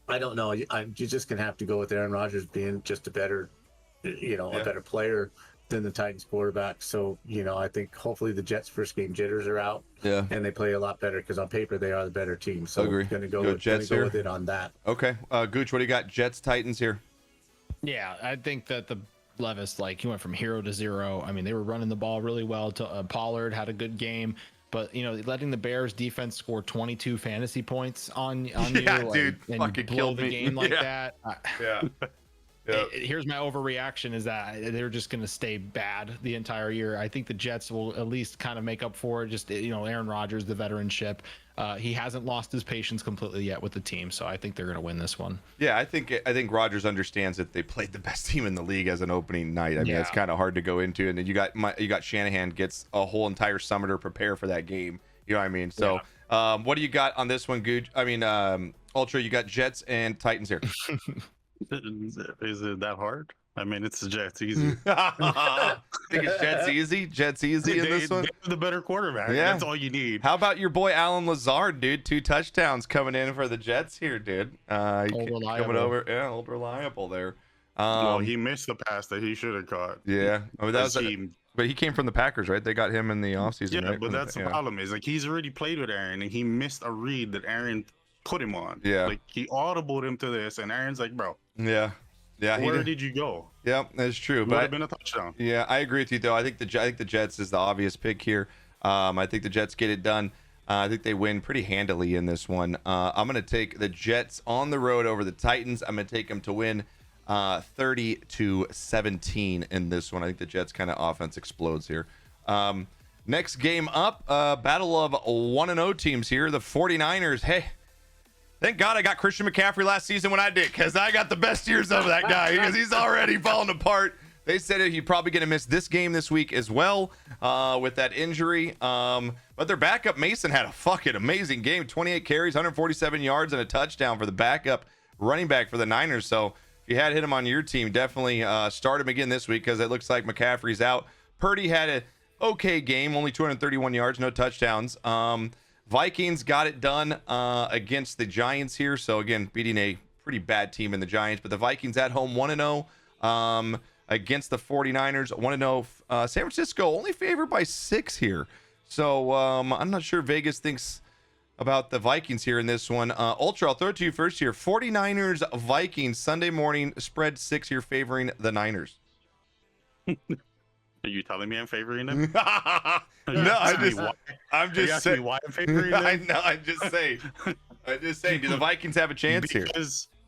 [SPEAKER 4] don't know. You're just gonna have to go with Aaron Rodgers being just a better, a better player than the Titans quarterback. So, I think hopefully the Jets' first game jitters are out.
[SPEAKER 2] Yeah.
[SPEAKER 4] And they play a lot better because on paper they are the better team. So
[SPEAKER 2] agree.
[SPEAKER 4] Gonna go with it on that.
[SPEAKER 2] Okay. Gooch, what do you got? Jets, Titans here.
[SPEAKER 1] Yeah, I think that the Levis, he went from hero to zero. I mean, they were running the ball really well. Pollard had a good game. But, letting the Bears defense score 22 fantasy points on you
[SPEAKER 2] dude,
[SPEAKER 1] and
[SPEAKER 2] fucking
[SPEAKER 1] blow
[SPEAKER 2] killed
[SPEAKER 1] the
[SPEAKER 2] me.
[SPEAKER 1] game like that.
[SPEAKER 2] Yeah.
[SPEAKER 1] Here's my overreaction is that they're just going to stay bad the entire year. I think the Jets will at least kind of make up for it. Just, Aaron Rodgers, the veteranship. He hasn't lost his patience completely yet with the team. So I think they're going to win this one.
[SPEAKER 2] Yeah, I think Rodgers understands that they played the best team in the league as an opening night. I mean, it's kind of hard to go into. And then you got Shanahan gets a whole entire summer to prepare for that game. You know what I mean? So what do you got on this one, Gooch? I mean, Ultra, you got Jets and Titans here.
[SPEAKER 3] Is it that hard? I mean, it's the Jets easy.
[SPEAKER 2] I think it's Jets easy. Jets easy in this one.
[SPEAKER 3] They're the better quarterback.
[SPEAKER 2] Yeah.
[SPEAKER 3] That's all you need.
[SPEAKER 2] How about your boy Alan Lazard, dude? 2 touchdowns coming in for the Jets here, dude.
[SPEAKER 1] Old reliable.
[SPEAKER 2] Coming over, old reliable there.
[SPEAKER 3] Well, he missed the pass that he should have caught.
[SPEAKER 2] Yeah, I mean, but he came from the Packers, right? They got him in the offseason, right?
[SPEAKER 3] But that's the problem is he's already played with Aaron and he missed a read that Aaron put him on.
[SPEAKER 2] Yeah,
[SPEAKER 3] he audibled him to this, and Aaron's like, bro.
[SPEAKER 2] Yeah.
[SPEAKER 3] Where did you go?
[SPEAKER 2] Yeah, that's true.
[SPEAKER 3] Would have been a touchdown.
[SPEAKER 2] Yeah, I agree with you though. I think the Jets is the obvious pick here. I think the Jets get it done. I think they win pretty handily in this one. I'm going to take the Jets on the road over the Titans. I'm going to take them to win 30-17 in this one. I think the Jets kind of offense explodes here. Next game up, battle of 1-0 teams here. The 49ers. Hey, Thank God I got Christian McCaffrey last season when I did, because I got the best years of that guy, because he's already falling apart. They said he's probably going to miss this game this week as well with that injury. But their backup, Mason, had a fucking amazing game. 28 carries, 147 yards, and a touchdown for the backup running back for the Niners. So if you had hit him on your team, definitely start him again this week, because it looks like McCaffrey's out. Purdy had an okay game, only 231 yards, no touchdowns. Vikings got it done against the Giants here. So again, beating a pretty bad team in the Giants, but the Vikings at home 1-0 against the 49ers, 1-0. San Francisco only favored by 6 here. So I'm not sure Vegas thinks about the Vikings here in this one. Ultra, I'll throw it to you first here. 49ers Vikings Sunday morning spread 6 here, favoring the Niners.
[SPEAKER 3] Are you telling me I'm favoring them?
[SPEAKER 2] No, I'm just saying
[SPEAKER 3] why I'm favoring them.
[SPEAKER 2] I know. I'm just saying. Do the Vikings have a chance here?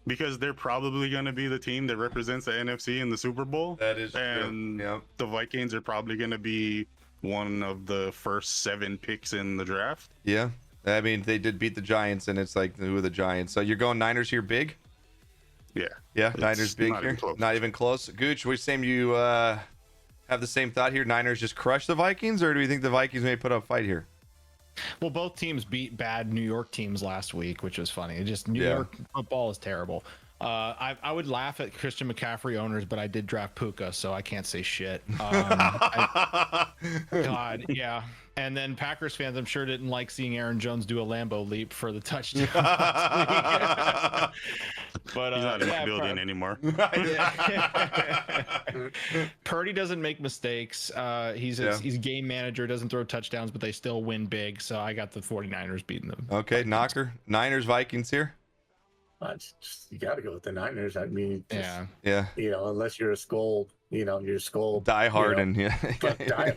[SPEAKER 3] Because they're probably going to be the team that represents the NFC in the Super Bowl.
[SPEAKER 2] That is
[SPEAKER 3] and
[SPEAKER 2] true. Yep.
[SPEAKER 3] The Vikings are probably going to be one of the first 7 picks in the draft.
[SPEAKER 2] Yeah, I mean they did beat the Giants, and it's like who are the Giants? So you're going Niners here, big?
[SPEAKER 3] Yeah.
[SPEAKER 2] Yeah, Niners big
[SPEAKER 3] not
[SPEAKER 2] here.
[SPEAKER 3] even close.
[SPEAKER 2] Not even close. Gooch, we same you have the same thought here. Niners just crush the Vikings, or do you think the Vikings may put up a fight here?
[SPEAKER 1] Well, both teams beat bad New York teams last week, which was funny. It just New York football is terrible. I would laugh at Christian McCaffrey owners, but I did draft Puka, so I can't say shit. God, yeah. And then Packers fans, I'm sure, didn't like seeing Aaron Jones do a Lambo leap for the touchdown. But
[SPEAKER 3] he's not in my building anymore.
[SPEAKER 1] Purdy doesn't make mistakes. He's a game manager, doesn't throw touchdowns, but they still win big. So I got the 49ers beating them.
[SPEAKER 2] Okay, Knocker. Niners, Vikings here.
[SPEAKER 4] You got to go with the Niners. I mean,
[SPEAKER 2] yeah.
[SPEAKER 4] You know, unless you're a Skull, you're Skull.
[SPEAKER 2] Die hard and
[SPEAKER 4] die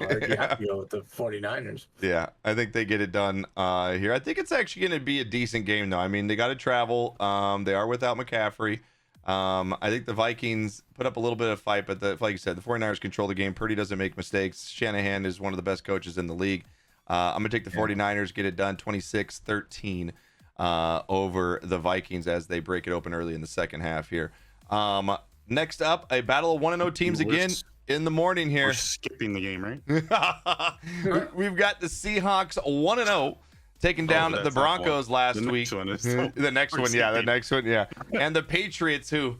[SPEAKER 4] hard. You have to go with the 49ers.
[SPEAKER 2] Yeah, I think they get it done here. I think it's actually going to be a decent game, though. I mean, they got to travel. They are without McCaffrey. I think the Vikings put up a little bit of fight, but like you said, the 49ers control the game. Purdy doesn't make mistakes. Shanahan is one of the best coaches in the league. I'm going to take the 49ers, get it done 26-13. Over the Vikings as they break it open early in the second half here. Next up, a battle of 1-0 teams again in the morning here.
[SPEAKER 3] We're skipping the game, right?
[SPEAKER 2] We've got the Seahawks 1-0 taking down the Broncos last week. The next one, yeah. And the Patriots, who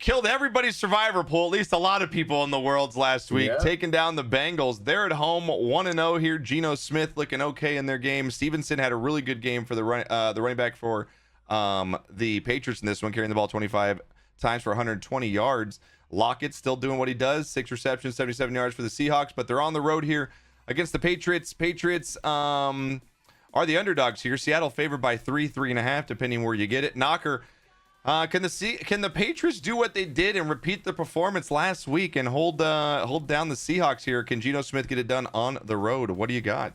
[SPEAKER 2] killed everybody's survivor pool, at least a lot of people in the world's last week, taking down the Bengals. They're at home 1-0 here. Geno Smith looking okay in their game. Stevenson had a really good game for the running back for the Patriots in this one, carrying the ball 25 times for 120 yards. Lockett still doing what he does, 6 receptions, 77 yards for the Seahawks, but they're on the road here against the Patriots. Patriots are the underdogs here. Seattle favored by 3.5, depending where you get it. Knocker, can the Patriots do what they did and repeat the performance last week and hold down the Seahawks here? Can Geno Smith get it done on the road? What do you got?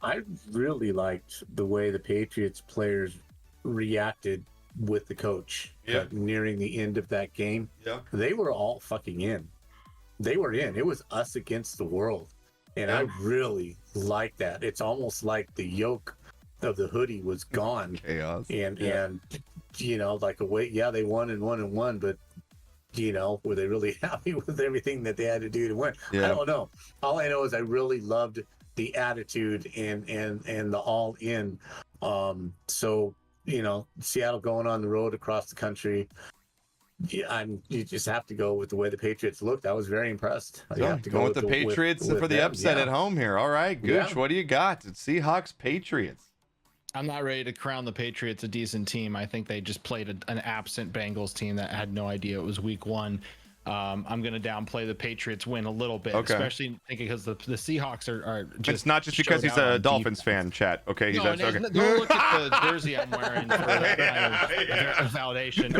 [SPEAKER 4] I really liked the way the Patriots players reacted with the coach nearing the end of that game. Yeah, they were all fucking in. They were in. It was us against the world, and I really like that. It's almost like the yoke of the hoodie was gone.
[SPEAKER 2] Chaos.
[SPEAKER 4] And like they won and won, but were they really happy with everything that they had to do to win? I don't know. All I know is I really loved the attitude and the all in. So Seattle going on the road across the country. Yeah, you just have to go with the way the Patriots looked. I was very impressed. You have to
[SPEAKER 2] go with the Patriots for the upset at home here. All right, Gooch, what do you got? It's Seahawks Patriots.
[SPEAKER 1] I'm not ready to crown the Patriots a decent team. I think they just played an absent Bengals team that had no idea it was week 1. I'm going to downplay the Patriots win a little bit, especially thinking because the Seahawks are just.
[SPEAKER 2] It's not just because he's a Dolphins fan, chat. Okay,
[SPEAKER 1] don't look at the jersey I'm wearing for that kind of validation.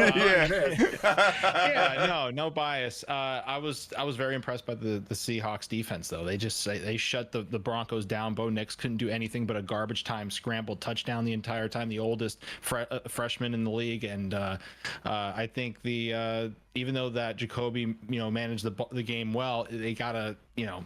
[SPEAKER 1] No bias. I was very impressed by the Seahawks defense, though. They shut the Broncos down. Bo Nix couldn't do anything but a garbage time scramble touchdown the entire time. The oldest freshman in the league, and I think even though that Jacoby Jacoby, manage the game well, they gotta,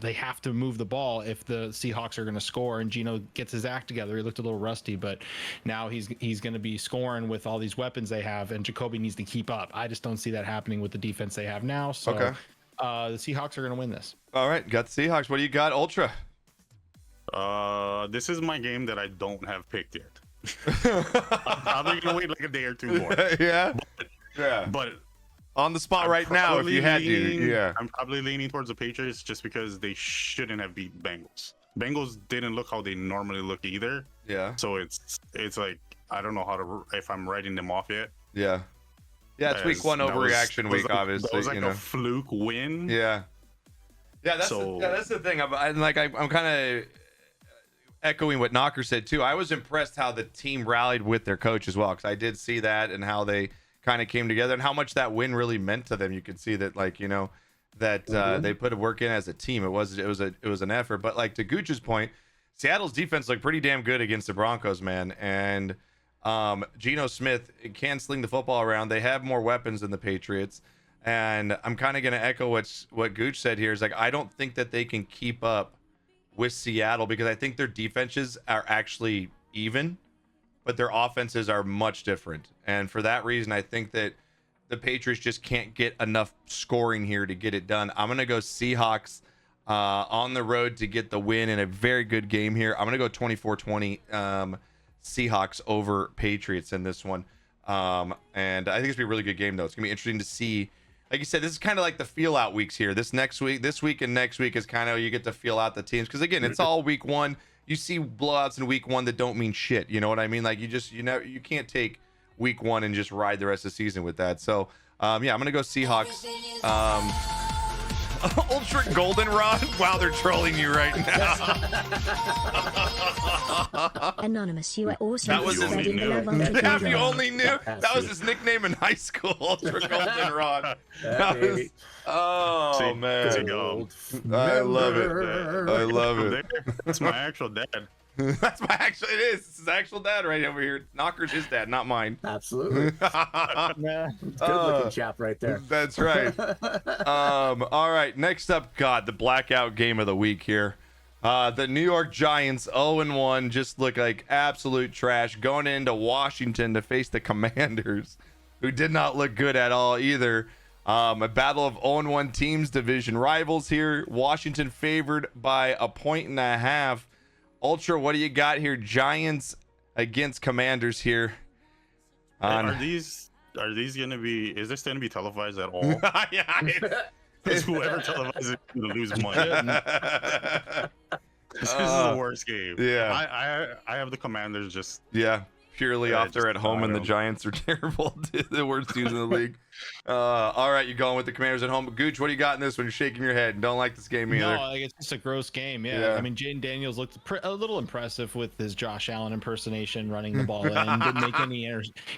[SPEAKER 1] they have to move the ball if the Seahawks are going to score. And Geno gets his act together. He looked a little rusty, but now he's going to be scoring with all these weapons they have, and Jacoby needs to keep up. I just don't see that happening with the defense they have now. So
[SPEAKER 2] okay.
[SPEAKER 1] The Seahawks are going to win this.
[SPEAKER 2] All right, got the Seahawks. What do you got, Ultra?
[SPEAKER 3] This is my game that I don't have picked yet. I'm probably gonna wait like a day or two more.
[SPEAKER 2] Yeah.
[SPEAKER 3] But
[SPEAKER 2] on the spot right now, if you had to. Yeah.
[SPEAKER 3] I'm probably leaning towards the Patriots just because they shouldn't have beat Bengals. Bengals didn't look how they normally look either.
[SPEAKER 2] Yeah.
[SPEAKER 3] So it's like I don't know if I'm writing them off yet.
[SPEAKER 2] Yeah. Yeah, it's week one overreaction week, obviously.
[SPEAKER 3] It was like a fluke win.
[SPEAKER 2] Yeah. Yeah, that's the thing. I'm kind of echoing what Knocker said too. I was impressed how the team rallied with their coach as well, because I did see that and how they kind of came together and how much that win really meant to them. You could see that, they put a work in as a team. It was an effort. But like to Gooch's point, Seattle's defense looked pretty damn good against the Broncos, man. And Geno Smith can sling the football around. They have more weapons than the Patriots. And I'm kind of going to echo what Gooch said here. Is like, I don't think that they can keep up with Seattle because I think their defenses are actually even, but their offenses are much different. And for that reason, I think that the Patriots just can't get enough scoring here to get it done. I'm going to go Seahawks on the road to get the win in a very good game here. I'm going to go 24-20 Seahawks over Patriots in this one. And I think it's going to be a really good game, though. It's going to be interesting to see. Like you said, this is kind of like the feel out weeks here. This week and next week is kind of, you get to feel out the teams. Because again, it's all week one. You see blowouts in week one that don't mean shit. You know what I mean? Like you can't take week one and just ride the rest of the season with that. So I'm going to go Seahawks. Ultra Goldenrod. Wow, they're trolling you right now.
[SPEAKER 5] Anonymous, you are also
[SPEAKER 2] that was his
[SPEAKER 3] Yeah,
[SPEAKER 2] you only knew. That was his nickname in high school, Ultra Goldenrod. Oh man, I love it. I love it.
[SPEAKER 3] That's my actual dad.
[SPEAKER 2] That's my actual. It is. This is actual dad right over here. Knocker's his dad, not mine.
[SPEAKER 4] Absolutely. Good looking chap right there.
[SPEAKER 2] That's right. All right. Next up, the blackout game of the week here. The New York Giants 0-1 just look like absolute trash going into Washington to face the Commanders, who did not look good at all either. A battle of 0-1 teams, division rivals here. Washington favored by 1.5 points. Ultra, what do you got here? Giants against Commanders here.
[SPEAKER 3] Are these gonna be? Is this gonna be televised at all?
[SPEAKER 2] Yeah.
[SPEAKER 3] Because whoever televises it is gonna lose money. This is the worst game.
[SPEAKER 2] Yeah.
[SPEAKER 3] I have the Commanders just.
[SPEAKER 2] Yeah. Purely off they're at home and the Giants are terrible. The worst teams in the league. All right, you're going with the Commanders at home. But Gooch, what do you got in this one? You're shaking your head and don't like this game either.
[SPEAKER 1] No, it's just a gross game. Yeah. I mean, Jaden Daniels looked a little impressive with his Josh Allen impersonation, running the ball in. Didn't make any.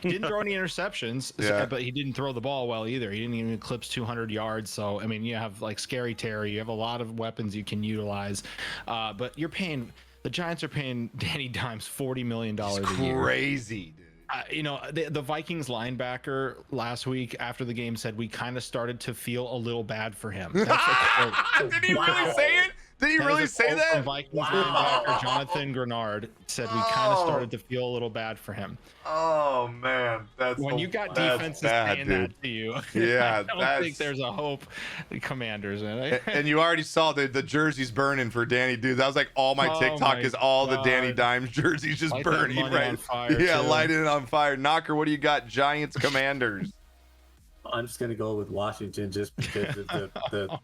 [SPEAKER 1] He didn't throw any interceptions, but he didn't throw the ball well either. He didn't even eclipse 200 yards. So I mean, you have like Scary Terry. You have a lot of weapons you can utilize, but you're paying. The Giants are paying Danny Dimes $40 million a year.
[SPEAKER 2] Crazy, dude.
[SPEAKER 1] The Vikings linebacker last week after the game said we kind of started to feel a little bad for him. That's
[SPEAKER 2] Did he really say it? Did he really say that?
[SPEAKER 1] From Vikings linebacker Jonathan Grenard said we kind of started to feel a little bad for him.
[SPEAKER 2] Oh man, that's
[SPEAKER 1] when you got defenses saying that to you.
[SPEAKER 2] Yeah,
[SPEAKER 1] I don't think there's a hope. The Commanders,
[SPEAKER 2] and you already saw the jerseys burning for Danny, dude. That was like all my TikTok is all the Danny Dimes jerseys just burning right. Lighting it on fire. Knocker, what do you got? Giants, Commanders.
[SPEAKER 4] I'm just gonna go with Washington just because of the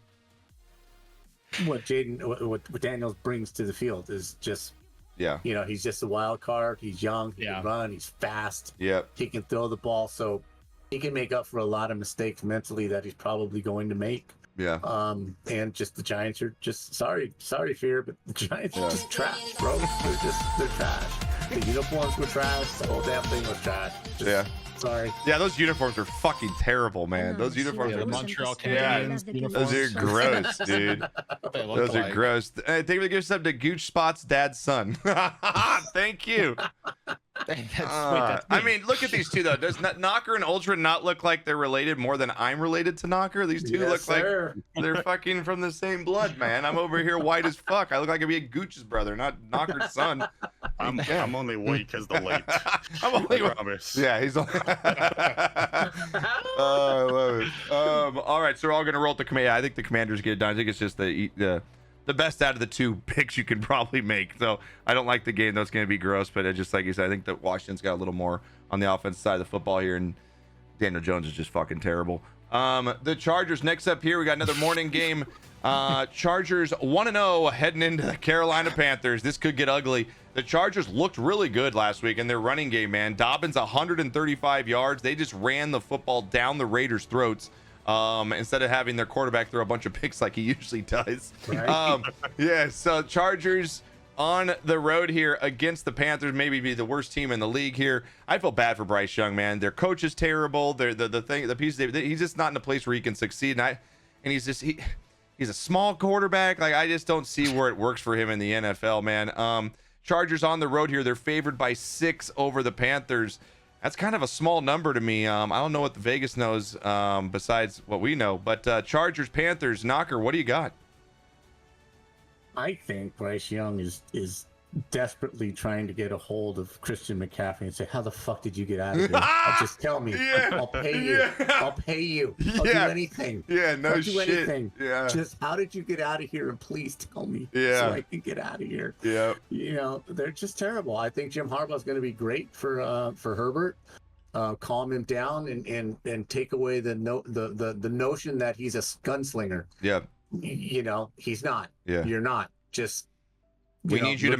[SPEAKER 4] what Daniels brings to the field is just, he's just a wild card. He's young, he can run, he's fast.
[SPEAKER 2] Yep.
[SPEAKER 4] He can throw the ball, so he can make up for a lot of mistakes mentally that he's probably going to make.
[SPEAKER 2] Yeah.
[SPEAKER 4] And just the Giants are just sorry, Fear, but the Giants are just trash, bro. They're trash. The uniforms were trash. The whole damn thing was trash.
[SPEAKER 2] Yeah.
[SPEAKER 4] Sorry.
[SPEAKER 2] Yeah, those uniforms are fucking terrible, man. Those uniforms
[SPEAKER 1] Yeah,
[SPEAKER 2] are
[SPEAKER 1] the Montreal
[SPEAKER 2] Yeah.
[SPEAKER 1] Canadiens
[SPEAKER 2] Those are gross, dude.
[SPEAKER 1] They look
[SPEAKER 2] Those are
[SPEAKER 1] like.
[SPEAKER 2] gross. Hey, thank you for giving some to Gooch Spot's dad's son. Thank you. I mean, look at these two though. Does Knocker and Ultra not look like they're related more than I'm related to Knocker? These two look like they're fucking from the same blood, man. I'm over here white as fuck. I look like I'd be a Gooch's brother, not Knocker's son.
[SPEAKER 3] I'm only white because the light.
[SPEAKER 2] I'm only
[SPEAKER 3] I promise.
[SPEAKER 2] Yeah, he's. I love it. All right, so we're all gonna roll with the command. I think the Commanders get it done. I think it's just the best out of the two picks you can probably make. So I don't like the game. That's going to be gross. But just like you said, I think that Washington's got a little more on the offensive side of the football here. And Daniel Jones is just fucking terrible. The Chargers next up here. We got another morning game. Chargers 1-0 heading into the Carolina Panthers. This could get ugly. The Chargers looked really good last week in their running game, man. Dobbins 135 yards. They just ran the football down the Raiders' throats. Instead of having their quarterback throw a bunch of picks like he usually does.
[SPEAKER 4] Right.
[SPEAKER 2] Yeah, so Chargers on the road here against the Panthers, maybe be the worst team in the league here. I feel bad for Bryce Young, man. Their coach is terrible. He's just not in a place where he can succeed. And he's a small quarterback. Like, I just don't see where it works for him in the NFL, man. Chargers on the road here. They're favored by 6 over the Panthers. That's kind of a small number to me. I don't know what the Vegas knows besides what we know. But Chargers, Panthers, Knocker, what do you got?
[SPEAKER 4] I think Bryce Young is desperately trying to get a hold of Christian McCaffrey and say, how the fuck did you get out of here? Just tell me.
[SPEAKER 2] Yeah.
[SPEAKER 4] I'll pay you.
[SPEAKER 2] Yeah.
[SPEAKER 4] I'll pay you. I'll
[SPEAKER 2] Yeah.
[SPEAKER 4] do anything.
[SPEAKER 2] Yeah, no
[SPEAKER 4] I'll do
[SPEAKER 2] shit.
[SPEAKER 4] anything.
[SPEAKER 2] Yeah.
[SPEAKER 4] Just how did you get out of here? And please tell me
[SPEAKER 2] Yeah.
[SPEAKER 4] so I can get out of here.
[SPEAKER 2] Yeah.
[SPEAKER 4] You know, they're just terrible. I think Jim Harbaugh's going to be great for Herbert. Calm him down and take away the notion that he's a gunslinger.
[SPEAKER 2] Yeah.
[SPEAKER 4] You know, he's not.
[SPEAKER 2] Yeah.
[SPEAKER 4] You're not. Just
[SPEAKER 2] We need you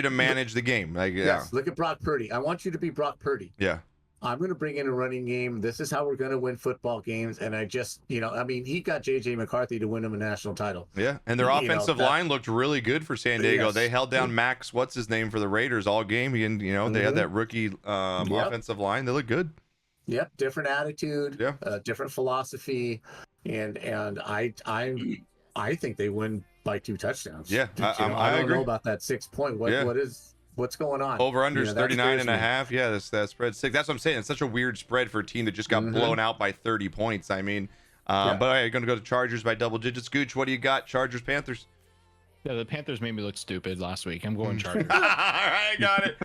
[SPEAKER 2] to manage the game. Like, yeah.
[SPEAKER 4] Yes, look at Brock Purdy. I want you to be Brock Purdy.
[SPEAKER 2] Yeah.
[SPEAKER 4] I'm going to bring in a running game. This is how we're going to win football games. And I just, he got J.J. McCarthy to win him a national title.
[SPEAKER 2] Yeah, and their offensive line looked really good for San Diego.
[SPEAKER 4] Yes.
[SPEAKER 2] They held down Max, what's his name, for the Raiders all game. And, they had that rookie offensive line. They look good.
[SPEAKER 4] Yep, different attitude.
[SPEAKER 2] Yeah.
[SPEAKER 4] Different philosophy, and I think they win by 2 touchdowns.
[SPEAKER 2] Yeah,
[SPEAKER 4] I don't
[SPEAKER 2] agree.
[SPEAKER 4] know about that 6 point. What's going on?
[SPEAKER 2] Over under is
[SPEAKER 4] that
[SPEAKER 2] 39 and a
[SPEAKER 4] scares me.
[SPEAKER 2] half. Yeah, that spread 6. That's what I'm saying. It's such a weird spread for a team that just got blown out by 30 points. I mean, but all right, you're going to go to Chargers by double digits. Gooch, what do you got? Chargers, Panthers?
[SPEAKER 1] Yeah, the Panthers made me look stupid last week. I'm going Chargers.
[SPEAKER 2] All right, got it.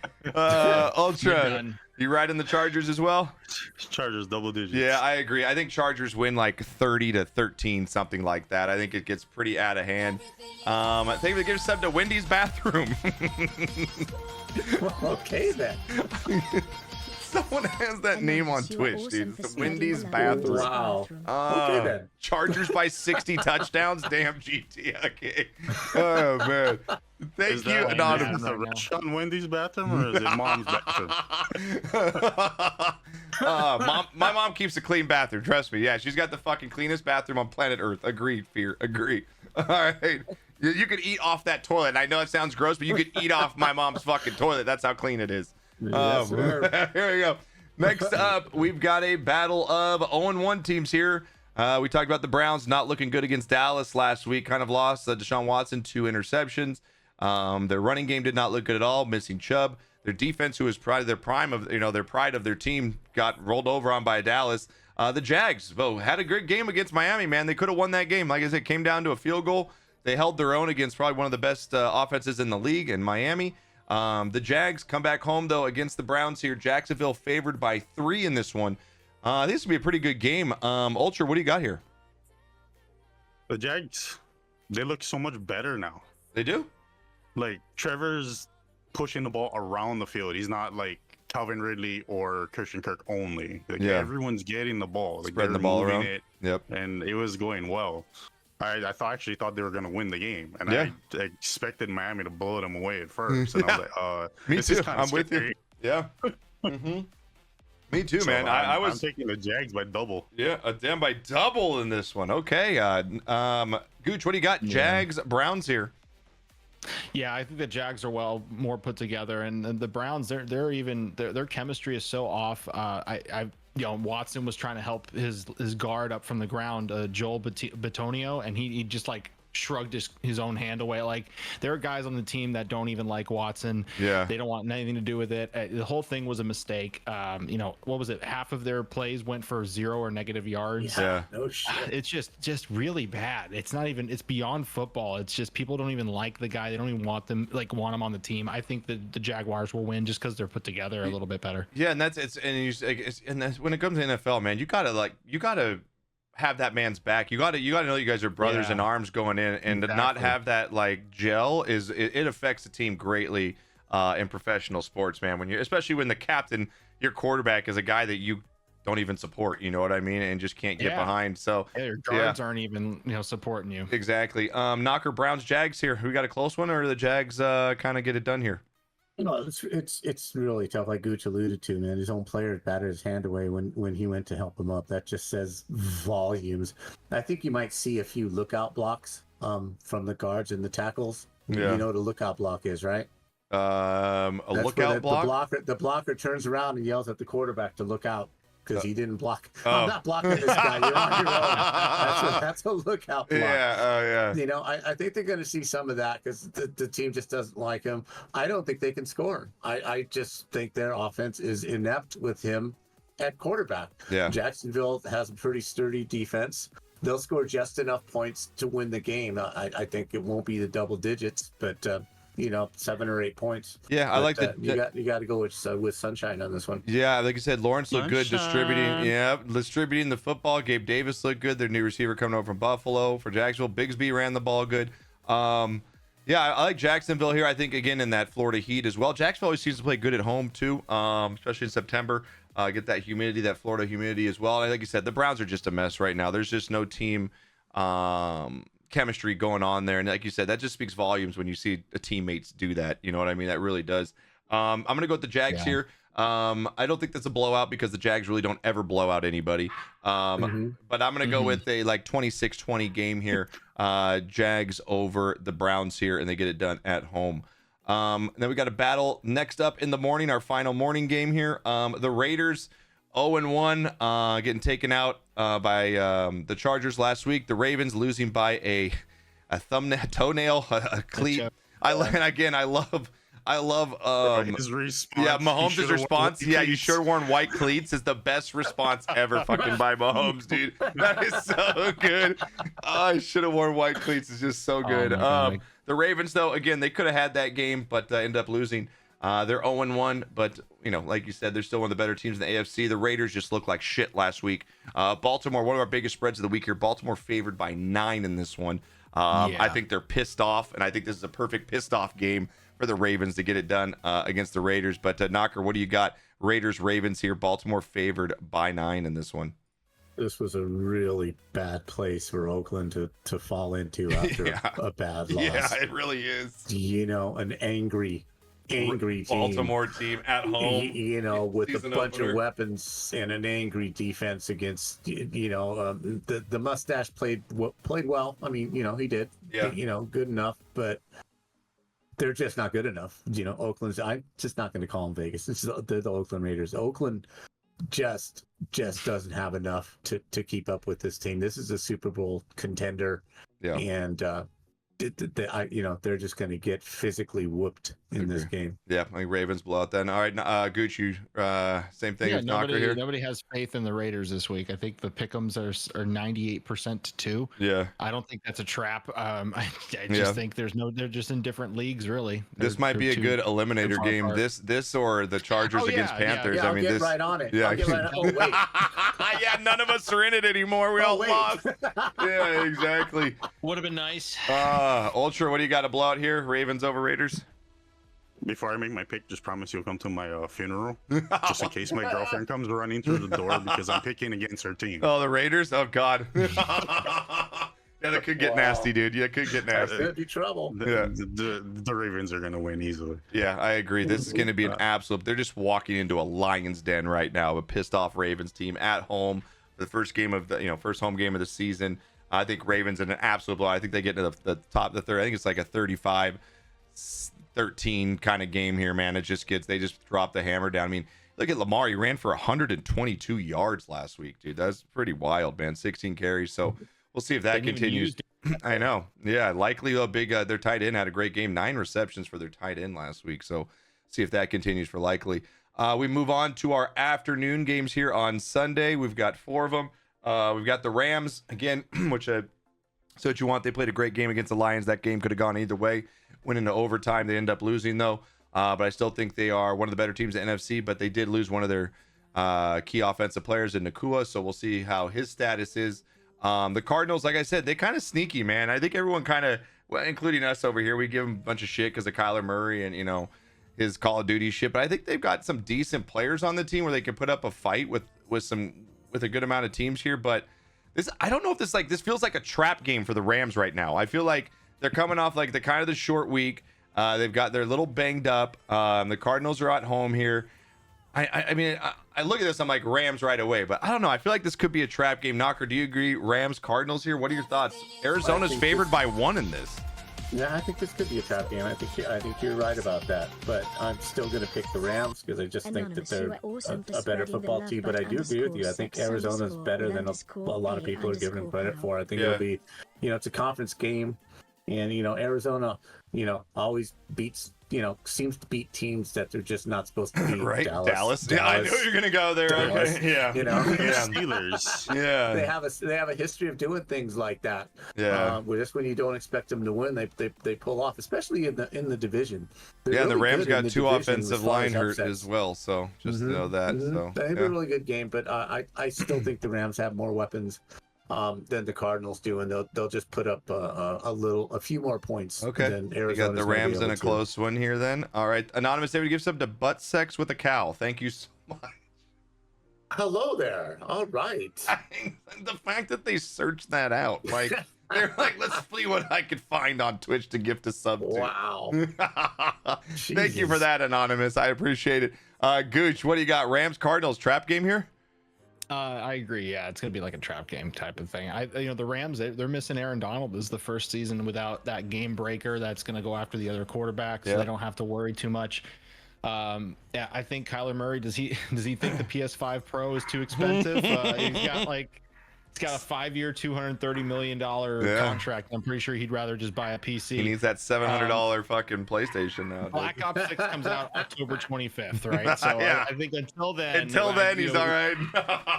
[SPEAKER 2] Ultra, you riding the Chargers as well?
[SPEAKER 3] Chargers double digits.
[SPEAKER 2] Yeah, I agree. I think Chargers win like 30-13, something like that. I think it gets pretty out of hand. I think they give sub to Wendy's bathroom.
[SPEAKER 4] Well, okay then.
[SPEAKER 2] Someone has that name on Twitch, dude. It's the Wendy's bathroom.
[SPEAKER 4] Wow. Okay then.
[SPEAKER 2] Chargers by 60 touchdowns. Damn GT. Okay. Oh man. Thank you, Anonymous.
[SPEAKER 3] Is that Rashawn Wendy's bathroom or is it mom's bathroom?
[SPEAKER 2] My mom keeps a clean bathroom. Trust me. Yeah, she's got the fucking cleanest bathroom on planet Earth. Agreed, Fear. Agree. All right. You could eat off that toilet. I know it sounds gross, but you could eat off my mom's fucking toilet. That's how clean it is.
[SPEAKER 4] Yes, sir.
[SPEAKER 2] Here we go. Next up, we've got a battle of 0-1 teams here. We talked about the Browns not looking good against Dallas last week. Kind of lost Deshaun Watson 2 interceptions. Their running game did not look good at all, missing Chubb. Their defense, who was probably their pride of their team, got rolled over on by Dallas. The Jags, had a great game against Miami, man. They could have won that game. Like I said, it came down to a field goal. They held their own against probably one of the best offenses in the league in Miami. The Jags come back home, though, against the Browns here. Jacksonville favored by 3 in this one. This will be a pretty good game. Ultra, what do you got here?
[SPEAKER 3] The Jags, they look so much better now.
[SPEAKER 2] They do?
[SPEAKER 3] Like, Trevor's pushing the ball around the field. He's not like Calvin Ridley or Christian Kirk only. Like, everyone's getting the ball. Like,
[SPEAKER 2] spreading the ball around. Yep.
[SPEAKER 3] And it was going well. I actually thought they were going to win the game. And I expected Miami to blow them away at first. And I was like,
[SPEAKER 2] Me
[SPEAKER 3] this
[SPEAKER 2] too.
[SPEAKER 3] is kinda
[SPEAKER 2] I'm with you.
[SPEAKER 3] scary.
[SPEAKER 2] Yeah. Me too,
[SPEAKER 3] So
[SPEAKER 2] man.
[SPEAKER 3] I'm taking the Jags by double.
[SPEAKER 2] Yeah, damn by double in this one. Okay. Gooch, what do you got? Jags, Browns here.
[SPEAKER 1] Yeah, I think the Jags are more put together, and the Browns, their chemistry is so off. Watson was trying to help his guard up from the ground, Joel Bitonio, and he just like shrugged his own hand away. Like, there are guys on the team that don't even like Watson.
[SPEAKER 2] Yeah,
[SPEAKER 1] they don't want anything to do with it. The whole thing was a mistake. What was it? Half of their plays went for 0 or negative yards.
[SPEAKER 2] Yeah.
[SPEAKER 4] No shit.
[SPEAKER 1] It's just really bad. It's not even, it's beyond football. It's just people don't even like the guy. They don't even want him on the team. I think that the Jaguars will win just because they're put together a little bit better.
[SPEAKER 2] Yeah, and that's when it comes to NFL, man, you gotta have that man's back. You gotta know you guys are brothers in arms going in, and to not have that like gel it affects the team greatly in professional sports, man. Especially when the captain, your quarterback, is a guy that you don't even support, you know what I mean, and just can't get behind. So
[SPEAKER 1] your guards aren't even supporting you.
[SPEAKER 2] Exactly. Knocker, Browns, Jags here. We got a close one, or do the Jags kind of get it done here?
[SPEAKER 4] It's really tough. Like Gooch alluded to, man, his own players batted his hand away when he went to help him up. That just says volumes. I think you might see a few lookout blocks from the guards and the tackles.
[SPEAKER 2] Yeah.
[SPEAKER 4] You know what a lookout block is, right?
[SPEAKER 2] A
[SPEAKER 4] That's
[SPEAKER 2] lookout block.
[SPEAKER 4] The blocker turns around and yells at the quarterback to look out because he didn't block. I'm not blocking this guy. You're on your own. That's a lookout block.
[SPEAKER 2] Yeah.
[SPEAKER 4] I think they're going to see some of that because the team just doesn't like him. I don't think they can score. I just think their offense is inept with him at quarterback.
[SPEAKER 2] Yeah.
[SPEAKER 4] Jacksonville has a pretty sturdy defense. They'll score just enough points to win the game. I think it won't be the double digits, but 7 or 8 points.
[SPEAKER 2] Yeah, I like that.
[SPEAKER 4] You got to go with Sunshine on this one.
[SPEAKER 2] Yeah, like I said, Lawrence looked good distributing the football. Gabe Davis looked good. Their new receiver coming over from Buffalo for Jacksonville. Bigsby ran the ball good. I like Jacksonville here. I think again in that Florida heat as well. Jacksonville always seems to play good at home too, especially in September. Get that humidity, that Florida humidity as well. And like you said, the Browns are just a mess right now. There's just no team chemistry going on there, and like you said, that just speaks volumes when you see teammates do that. You know what I mean? That really does. I'm gonna go with the Jags here. I don't think that's a blowout because the Jags really don't ever blow out anybody. But I'm gonna go with a 26-20 game here. Jags over the Browns here, and they get it done at home. And then we got a battle next up in the morning, our final morning game here. The Raiders 0-1, getting taken out by the Chargers last week. The Ravens losing by a toenail, a cleat. I love
[SPEAKER 3] his response.
[SPEAKER 2] Yeah, Mahomes' response. Yeah, you should have worn white cleats is the best response ever fucking by Mahomes, dude. That is so good. I should have worn white cleats. It's just so good. The Ravens, though, again, they could have had that game, but ended up losing. They're 0-1, but like you said, they're still one of the better teams in the AFC. The Raiders just looked like shit last week. Baltimore, one of our biggest spreads of the week here. Baltimore favored by 9 in this one. I think they're pissed off, and I think this is a perfect pissed off game for the Ravens to get it done against the Raiders. But Knocker, what do you got? Raiders, Ravens here. Baltimore favored by 9 in this one.
[SPEAKER 4] This was a really bad place for Oakland to fall into after a bad loss.
[SPEAKER 2] Yeah, it really is.
[SPEAKER 4] An angry team.
[SPEAKER 2] Baltimore team at home.
[SPEAKER 4] With a bunch of weapons and an angry defense against, the mustache played well. I mean, he did.
[SPEAKER 2] Yeah.
[SPEAKER 4] Good enough, but they're just not good enough. Oakland's. I'm just not going to call them Vegas. They're the Oakland Raiders. Oakland just doesn't have enough to keep up with this team. This is a Super Bowl contender, and they're just going to get physically whooped in this game.
[SPEAKER 2] Yeah, I think Ravens blow out then. All right, Gucci, same thing as Knocker here.
[SPEAKER 1] Nobody has faith in the Raiders this week. I think the pick'ems are 98% to 2.
[SPEAKER 2] Yeah,
[SPEAKER 1] I don't think that's a trap. I just think they're just in different leagues, really.
[SPEAKER 2] This might be a good eliminator game. This or the Chargers against Panthers.
[SPEAKER 4] I mean, I'll get right on it.
[SPEAKER 2] Yeah,
[SPEAKER 4] oh wait.
[SPEAKER 2] Yeah, none of us are in it anymore. We all lost. Yeah, exactly.
[SPEAKER 1] Would have been nice.
[SPEAKER 2] Ultra, what do you got to blow out here? Ravens over Raiders?
[SPEAKER 3] Before I make my pick, just promise you'll come to my funeral, just in case my girlfriend comes running through the door because I'm picking against her team.
[SPEAKER 2] Oh, the Raiders? Oh, God. Yeah, that could get nasty, dude. Yeah, it could get nasty.
[SPEAKER 4] That'd be trouble.
[SPEAKER 3] The Ravens are going to win easily.
[SPEAKER 2] Yeah, I agree. This is going to be an absolute... They're just walking into a lion's den right now, a pissed-off Ravens team at home. The first game of the, first home game of the season. I think Ravens in an absolute blow. I think they get into the top of the third. I think it's like a 35 13 kind of game here, man. They just drop the hammer down. I mean, look at Lamar. He ran for 122 yards last week, dude. That's pretty wild, man. 16 carries. So we'll see if that continues. I know. Yeah, likely a big. Their tight end had a great game. 9 receptions for their tight end last week. So see if that continues for likely. We move on to our afternoon games here on Sunday. We've got 4 of them. We've got the Rams again, which so what you want. They played a great game against the Lions. That game could have gone either way. Went into overtime. They end up losing though. But I still think they are one of the better teams in the NFC. But they did lose one of their key offensive players in Nakua. So we'll see how his status is. The Cardinals, like I said, they kind of sneaky, man. I think everyone kind of, well, including us over here, we give them a bunch of shit because of Kyler Murray and, you know, his Call of Duty shit. But I think they've got some decent players on the team where they can put up a fight with a good amount of teams here. But this, I don't know if this feels like a trap game for the Rams right now. I feel like they're coming off like the short week. They've got they're a little banged up. The Cardinals are at home here. I mean, I look at this, I'm like Rams right away, but I don't know. I feel like this could be a trap game. Knocker, do you agree? Rams, Cardinals here. What are your thoughts? Arizona's favored by 1 in this.
[SPEAKER 4] Yeah, I think this could be a trap game. I think you're right about that. But I'm still going to pick the Rams because I just think that they're a better football team. But I do agree with you. I think Arizona's better than a lot of people are giving them credit for. I think it'll be, it's a conference game. And, Arizona, always beats, seems to beat teams that they're just not supposed to beat.
[SPEAKER 2] Right, Dallas. Yeah, I knew you were going to go there.
[SPEAKER 4] Dallas,
[SPEAKER 2] okay. Yeah.
[SPEAKER 3] Steelers.
[SPEAKER 2] Yeah.
[SPEAKER 4] They have a history of doing things like that.
[SPEAKER 2] Yeah.
[SPEAKER 4] Just when you don't expect them to win, they pull off, especially in the division. They're
[SPEAKER 2] the
[SPEAKER 4] really
[SPEAKER 2] Rams
[SPEAKER 4] good in
[SPEAKER 2] got
[SPEAKER 4] the
[SPEAKER 2] 2
[SPEAKER 4] division
[SPEAKER 2] offensive
[SPEAKER 4] as far
[SPEAKER 2] line
[SPEAKER 4] as
[SPEAKER 2] hurt
[SPEAKER 4] upsets.
[SPEAKER 2] as well. So just know that. So
[SPEAKER 4] They have a really good game, but I still think the Rams have more weapons than the Cardinals do, and they'll just put up a few more points.
[SPEAKER 2] Okay.
[SPEAKER 4] Than
[SPEAKER 2] We
[SPEAKER 4] Arizona's
[SPEAKER 2] got the
[SPEAKER 4] gonna be
[SPEAKER 2] Rams in
[SPEAKER 4] able
[SPEAKER 2] a
[SPEAKER 4] to.
[SPEAKER 2] close one here then. All right. Anonymous David gives up to butt sex with a cow. Thank you so much.
[SPEAKER 4] Hello there. All right.
[SPEAKER 2] The fact that they searched that out, like they're like, let's see what I could find on Twitch to gift a sub to.
[SPEAKER 4] Wow.
[SPEAKER 2] Thank you for that, Anonymous. I appreciate it. Gooch, what do you got? Rams, Cardinals, trap game here?
[SPEAKER 1] I agree. Yeah, it's gonna be like a trap game type of thing. The Rams, they're missing Aaron Donald. This is the first season without that game breaker that's gonna go after the other quarterback, so they don't have to worry too much. Yeah, I think Kyler Murray, does he think the PS5 Pro is too expensive? He's got a 5-year, $230 million contract. I'm pretty sure he'd rather just buy a PC.
[SPEAKER 2] He needs that $700 fucking PlayStation now.
[SPEAKER 1] Black Ops 6 comes out October 25th, right? So
[SPEAKER 2] Yeah.
[SPEAKER 1] I think until then,
[SPEAKER 2] He's all right.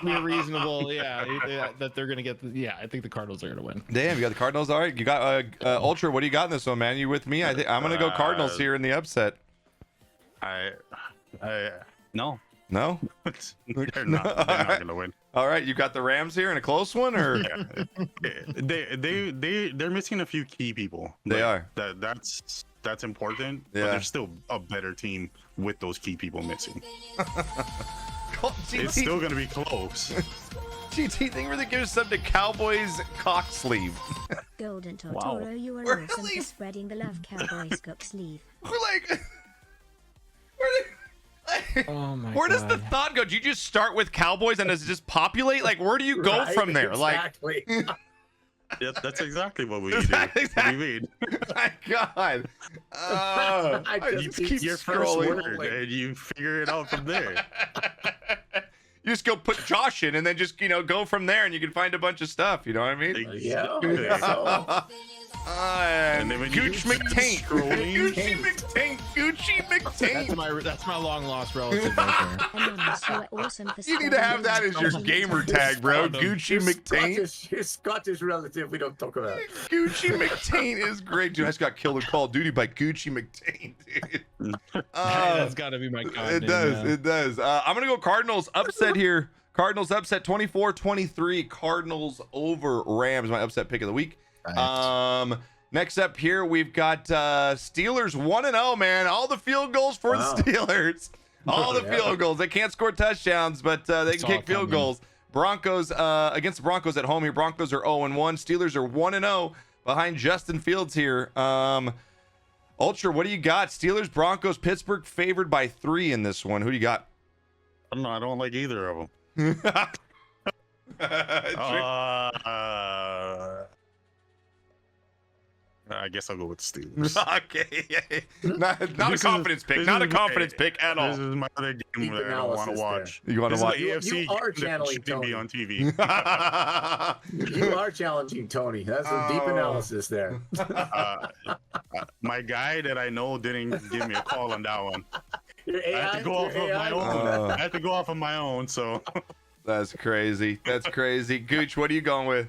[SPEAKER 1] Be reasonable, that they're gonna get. I think the Cardinals are gonna win.
[SPEAKER 2] Damn, you got the Cardinals. All right, you got Ultra. What do you got in this one, man? You with me? I'm gonna go Cardinals here in the upset.
[SPEAKER 3] No.
[SPEAKER 2] No?
[SPEAKER 3] They're not gonna win.
[SPEAKER 2] All right, you got the Rams here in a close one, or
[SPEAKER 3] They're missing a few key people.
[SPEAKER 2] They are.
[SPEAKER 3] That's important.
[SPEAKER 2] Yeah.
[SPEAKER 3] But they're still a better team with those key people missing. It's
[SPEAKER 2] GT,
[SPEAKER 3] still gonna be close.
[SPEAKER 2] GT thing where they give some to Cowboys cock sleeve.
[SPEAKER 5] Golden
[SPEAKER 3] Wow.
[SPEAKER 5] Tortoro, you are
[SPEAKER 2] We're
[SPEAKER 5] awesome
[SPEAKER 2] really-
[SPEAKER 5] for spreading the love, Cowboys cup sleeve.
[SPEAKER 2] We're like,
[SPEAKER 1] Oh my
[SPEAKER 2] where does the thought go? Do you just start with Cowboys and does it just populate? Like, where do you go
[SPEAKER 4] Right,
[SPEAKER 2] from there?
[SPEAKER 4] Exactly.
[SPEAKER 3] Yeah, that's exactly what we
[SPEAKER 2] Exactly.
[SPEAKER 3] do. What do you mean?
[SPEAKER 2] My God.
[SPEAKER 4] I
[SPEAKER 3] You
[SPEAKER 4] just
[SPEAKER 3] keep
[SPEAKER 4] keep
[SPEAKER 3] your first
[SPEAKER 2] scrolling.
[SPEAKER 3] word and you figure it out from there.
[SPEAKER 2] You just go put Josh in and then just, go from there and you can find a bunch of stuff. You know what I mean?
[SPEAKER 4] Yeah.
[SPEAKER 3] Okay.
[SPEAKER 2] And
[SPEAKER 3] then when you
[SPEAKER 2] Gooch
[SPEAKER 3] do
[SPEAKER 2] McTaint.
[SPEAKER 3] scrolling-
[SPEAKER 2] Gucci McTaint. Gucci McTaint.
[SPEAKER 1] That's my long lost relative right there.
[SPEAKER 5] Anonymous, you are awesome for
[SPEAKER 2] You need to have that as your gamer tag, bro. Gucci McTaint.
[SPEAKER 4] Your Scottish relative we don't talk about.
[SPEAKER 2] Gucci McTaint is great, dude. I just got killed in Call of Duty by Gucci McTaint, dude.
[SPEAKER 1] That's got to be my god.
[SPEAKER 2] It does. I'm gonna go Cardinals upset here. Cardinals upset 24-23. Cardinals over Rams. My upset pick of the week.
[SPEAKER 1] Nice.
[SPEAKER 2] Next up here we've got Steelers 1-0, man. All the field goals for the Steelers. All the field goals. They can't score touchdowns, but they can kick field goals. Broncos against the Broncos at home here. Broncos are 0-1. Steelers are 1-0 behind Justin Fields here. Ultra, what do you got? Steelers, Broncos, Pittsburgh favored by 3 in this one. Who do you got?
[SPEAKER 3] No, I don't like either of them. I guess I'll go with Steelers.
[SPEAKER 2] Okay. Not a
[SPEAKER 3] This
[SPEAKER 2] confidence pick.
[SPEAKER 3] this
[SPEAKER 2] Not a
[SPEAKER 3] is
[SPEAKER 2] confidence pick at all.
[SPEAKER 3] This is my other
[SPEAKER 4] Deep
[SPEAKER 3] game that I don't want to
[SPEAKER 4] analysis
[SPEAKER 3] watch.
[SPEAKER 2] You want
[SPEAKER 3] This
[SPEAKER 2] to
[SPEAKER 3] is
[SPEAKER 2] watch?
[SPEAKER 3] the AFC
[SPEAKER 4] You are
[SPEAKER 3] game that
[SPEAKER 4] channeling
[SPEAKER 3] shouldn't be
[SPEAKER 4] Tony.
[SPEAKER 3] on TV.
[SPEAKER 4] You are challenging Tony. That's a deep
[SPEAKER 2] Oh.
[SPEAKER 4] analysis there.
[SPEAKER 3] My guy that I know didn't give me a call on that one.
[SPEAKER 4] Your
[SPEAKER 3] I had
[SPEAKER 4] AI,
[SPEAKER 3] to go off of my own. I had to go off of my own. So
[SPEAKER 2] That's crazy. That's crazy. Gooch, what are you going with?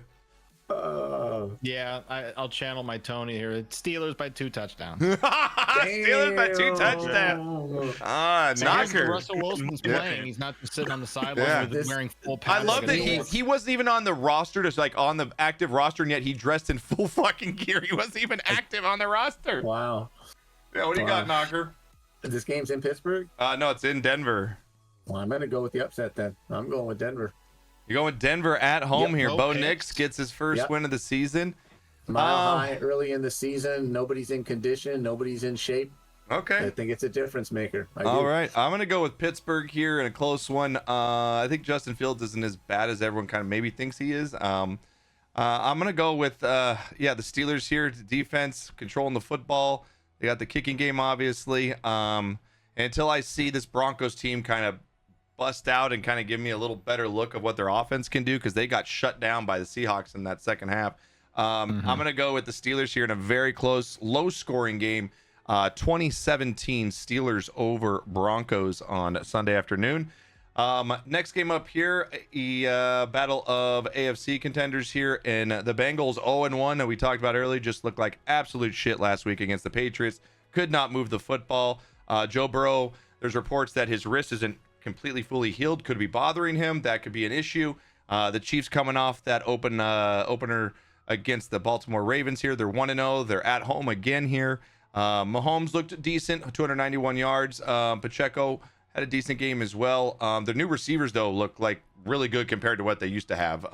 [SPEAKER 1] Yeah, I'll channel my Tony here. Steelers by 2 touchdowns.
[SPEAKER 2] Steelers by 2 touchdowns. Ah,
[SPEAKER 1] So here's the
[SPEAKER 2] knocker.
[SPEAKER 1] Russell Wilson's
[SPEAKER 2] Yeah.
[SPEAKER 1] playing. He's not just sitting on the sideline
[SPEAKER 2] Yeah.
[SPEAKER 1] wearing full
[SPEAKER 2] I
[SPEAKER 1] pads.
[SPEAKER 2] love
[SPEAKER 1] like
[SPEAKER 2] that
[SPEAKER 1] a
[SPEAKER 2] he wasn't even on the roster, just like on the active roster, and yet he dressed in full fucking gear. He wasn't even active on the roster.
[SPEAKER 4] Wow.
[SPEAKER 2] Yeah, what do you got, Knocker?
[SPEAKER 4] This game's in Pittsburgh?
[SPEAKER 2] No, it's in Denver.
[SPEAKER 4] Well, I'm going to go with the upset then. I'm going with Denver.
[SPEAKER 2] You're going with Denver at home
[SPEAKER 4] Yep,
[SPEAKER 2] here.
[SPEAKER 1] Bo
[SPEAKER 2] Bo
[SPEAKER 1] Nix.
[SPEAKER 2] Nix gets his first
[SPEAKER 4] Yep.
[SPEAKER 2] win of the season.
[SPEAKER 4] Mile high early in the season. Nobody's in condition. Nobody's in shape. I
[SPEAKER 2] Okay.
[SPEAKER 4] think it's a difference maker. I
[SPEAKER 2] All
[SPEAKER 4] do.
[SPEAKER 2] right. I'm going to go with Pittsburgh here in a close one. I think Justin Fields isn't as bad as everyone kind of maybe thinks he is. I'm going to go with, the Steelers here. Defense, controlling the football. They got the kicking game, obviously. Until I see this Broncos team kind of bust out and kind of give me a little better look of what their offense can do, because they got shut down by the Seahawks in that second half. I'm going to go with the Steelers here in a very close, low-scoring game. 2017 Steelers over Broncos on Sunday afternoon. Next game up here, battle of AFC contenders here, and the Bengals 0-1 that we talked about earlier just looked like absolute shit last week against the Patriots. Could not move the football. Joe Burrow, there's reports that his wrist isn't completely fully healed, could be bothering him. That could be an issue. The Chiefs coming off that opener against the Baltimore Ravens here. They're 1-0. They're at home again here. Mahomes looked decent, 291 yards. Pacheco had a decent game as well. Their new receivers, though, look like really good compared to what they used to have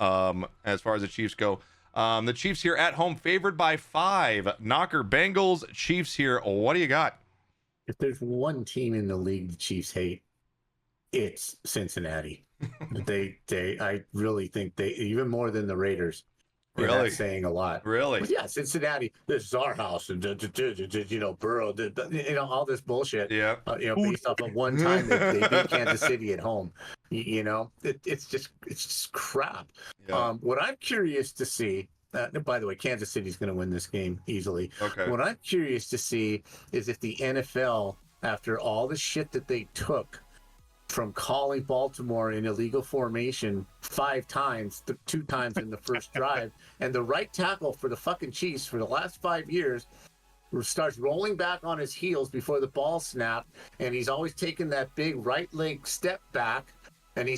[SPEAKER 2] as far as the Chiefs go. The Chiefs here at home favored by 5. Knocker, Bengals, Chiefs here. What do you got?
[SPEAKER 4] If there's one team in the league the Chiefs hate, it's Cincinnati. I really think they, even more than the Raiders. And
[SPEAKER 2] Really?
[SPEAKER 4] that's saying a lot.
[SPEAKER 2] Really?
[SPEAKER 4] But yeah, Cincinnati. This is our house, and Burrow. All this bullshit.
[SPEAKER 2] Yeah.
[SPEAKER 4] Based off of one time they beat Kansas City at home. It's just crap.
[SPEAKER 2] Yeah.
[SPEAKER 4] What I'm curious to see. By the way, Kansas City's going to win this game easily.
[SPEAKER 2] Okay.
[SPEAKER 4] What I'm curious to see is if the NFL, after all the shit that they took from calling Baltimore in illegal formation 5 times, 2 times in the first drive, and the right tackle for the fucking Chiefs for the last 5 years starts rolling back on his heels before the ball snapped, and he's always taken that big right leg step back, and he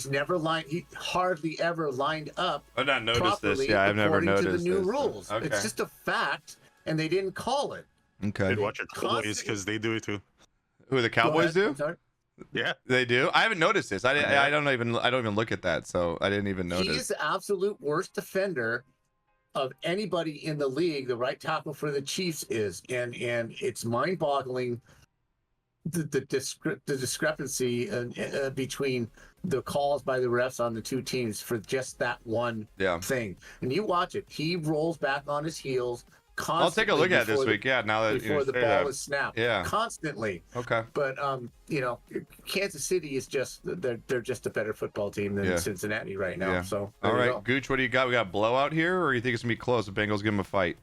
[SPEAKER 4] hardly ever lined up
[SPEAKER 2] I've not noticed
[SPEAKER 4] properly
[SPEAKER 2] this. Yeah, I've never
[SPEAKER 4] according
[SPEAKER 2] noticed
[SPEAKER 4] to the new
[SPEAKER 2] this.
[SPEAKER 4] rules.
[SPEAKER 2] Okay.
[SPEAKER 4] It's just a fact, and they didn't call it.
[SPEAKER 2] Okay.
[SPEAKER 3] Dude, watch your Cowboys because they do it too.
[SPEAKER 2] Who the Cowboys
[SPEAKER 4] Go ahead. I'm
[SPEAKER 2] do?
[SPEAKER 4] sorry.
[SPEAKER 3] Yeah.
[SPEAKER 2] They do. I haven't noticed this. I don't even look at that, so I didn't even
[SPEAKER 4] He
[SPEAKER 2] notice.
[SPEAKER 4] is the absolute worst defender of anybody in the league. The right tackle for the Chiefs is, and it's mind-boggling the discrepancy between the calls by the refs on the two teams for just that one
[SPEAKER 2] Yeah.
[SPEAKER 4] thing. And you watch it; he rolls back on his heels constantly.
[SPEAKER 2] I'll take a look at it this
[SPEAKER 4] before the-
[SPEAKER 2] week. Yeah, now that you
[SPEAKER 4] before the
[SPEAKER 2] say
[SPEAKER 4] ball
[SPEAKER 2] that.
[SPEAKER 4] is snapped.
[SPEAKER 2] Yeah.
[SPEAKER 4] Constantly.
[SPEAKER 2] Okay.
[SPEAKER 4] But Kansas City is they're just a better football team than
[SPEAKER 2] Yeah.
[SPEAKER 4] Cincinnati right now.
[SPEAKER 2] Yeah.
[SPEAKER 4] So
[SPEAKER 2] All
[SPEAKER 4] there you
[SPEAKER 2] right,
[SPEAKER 4] go.
[SPEAKER 2] Gooch, what do you got? We got a blowout here, or you think it's gonna be close? The Bengals give them a fight.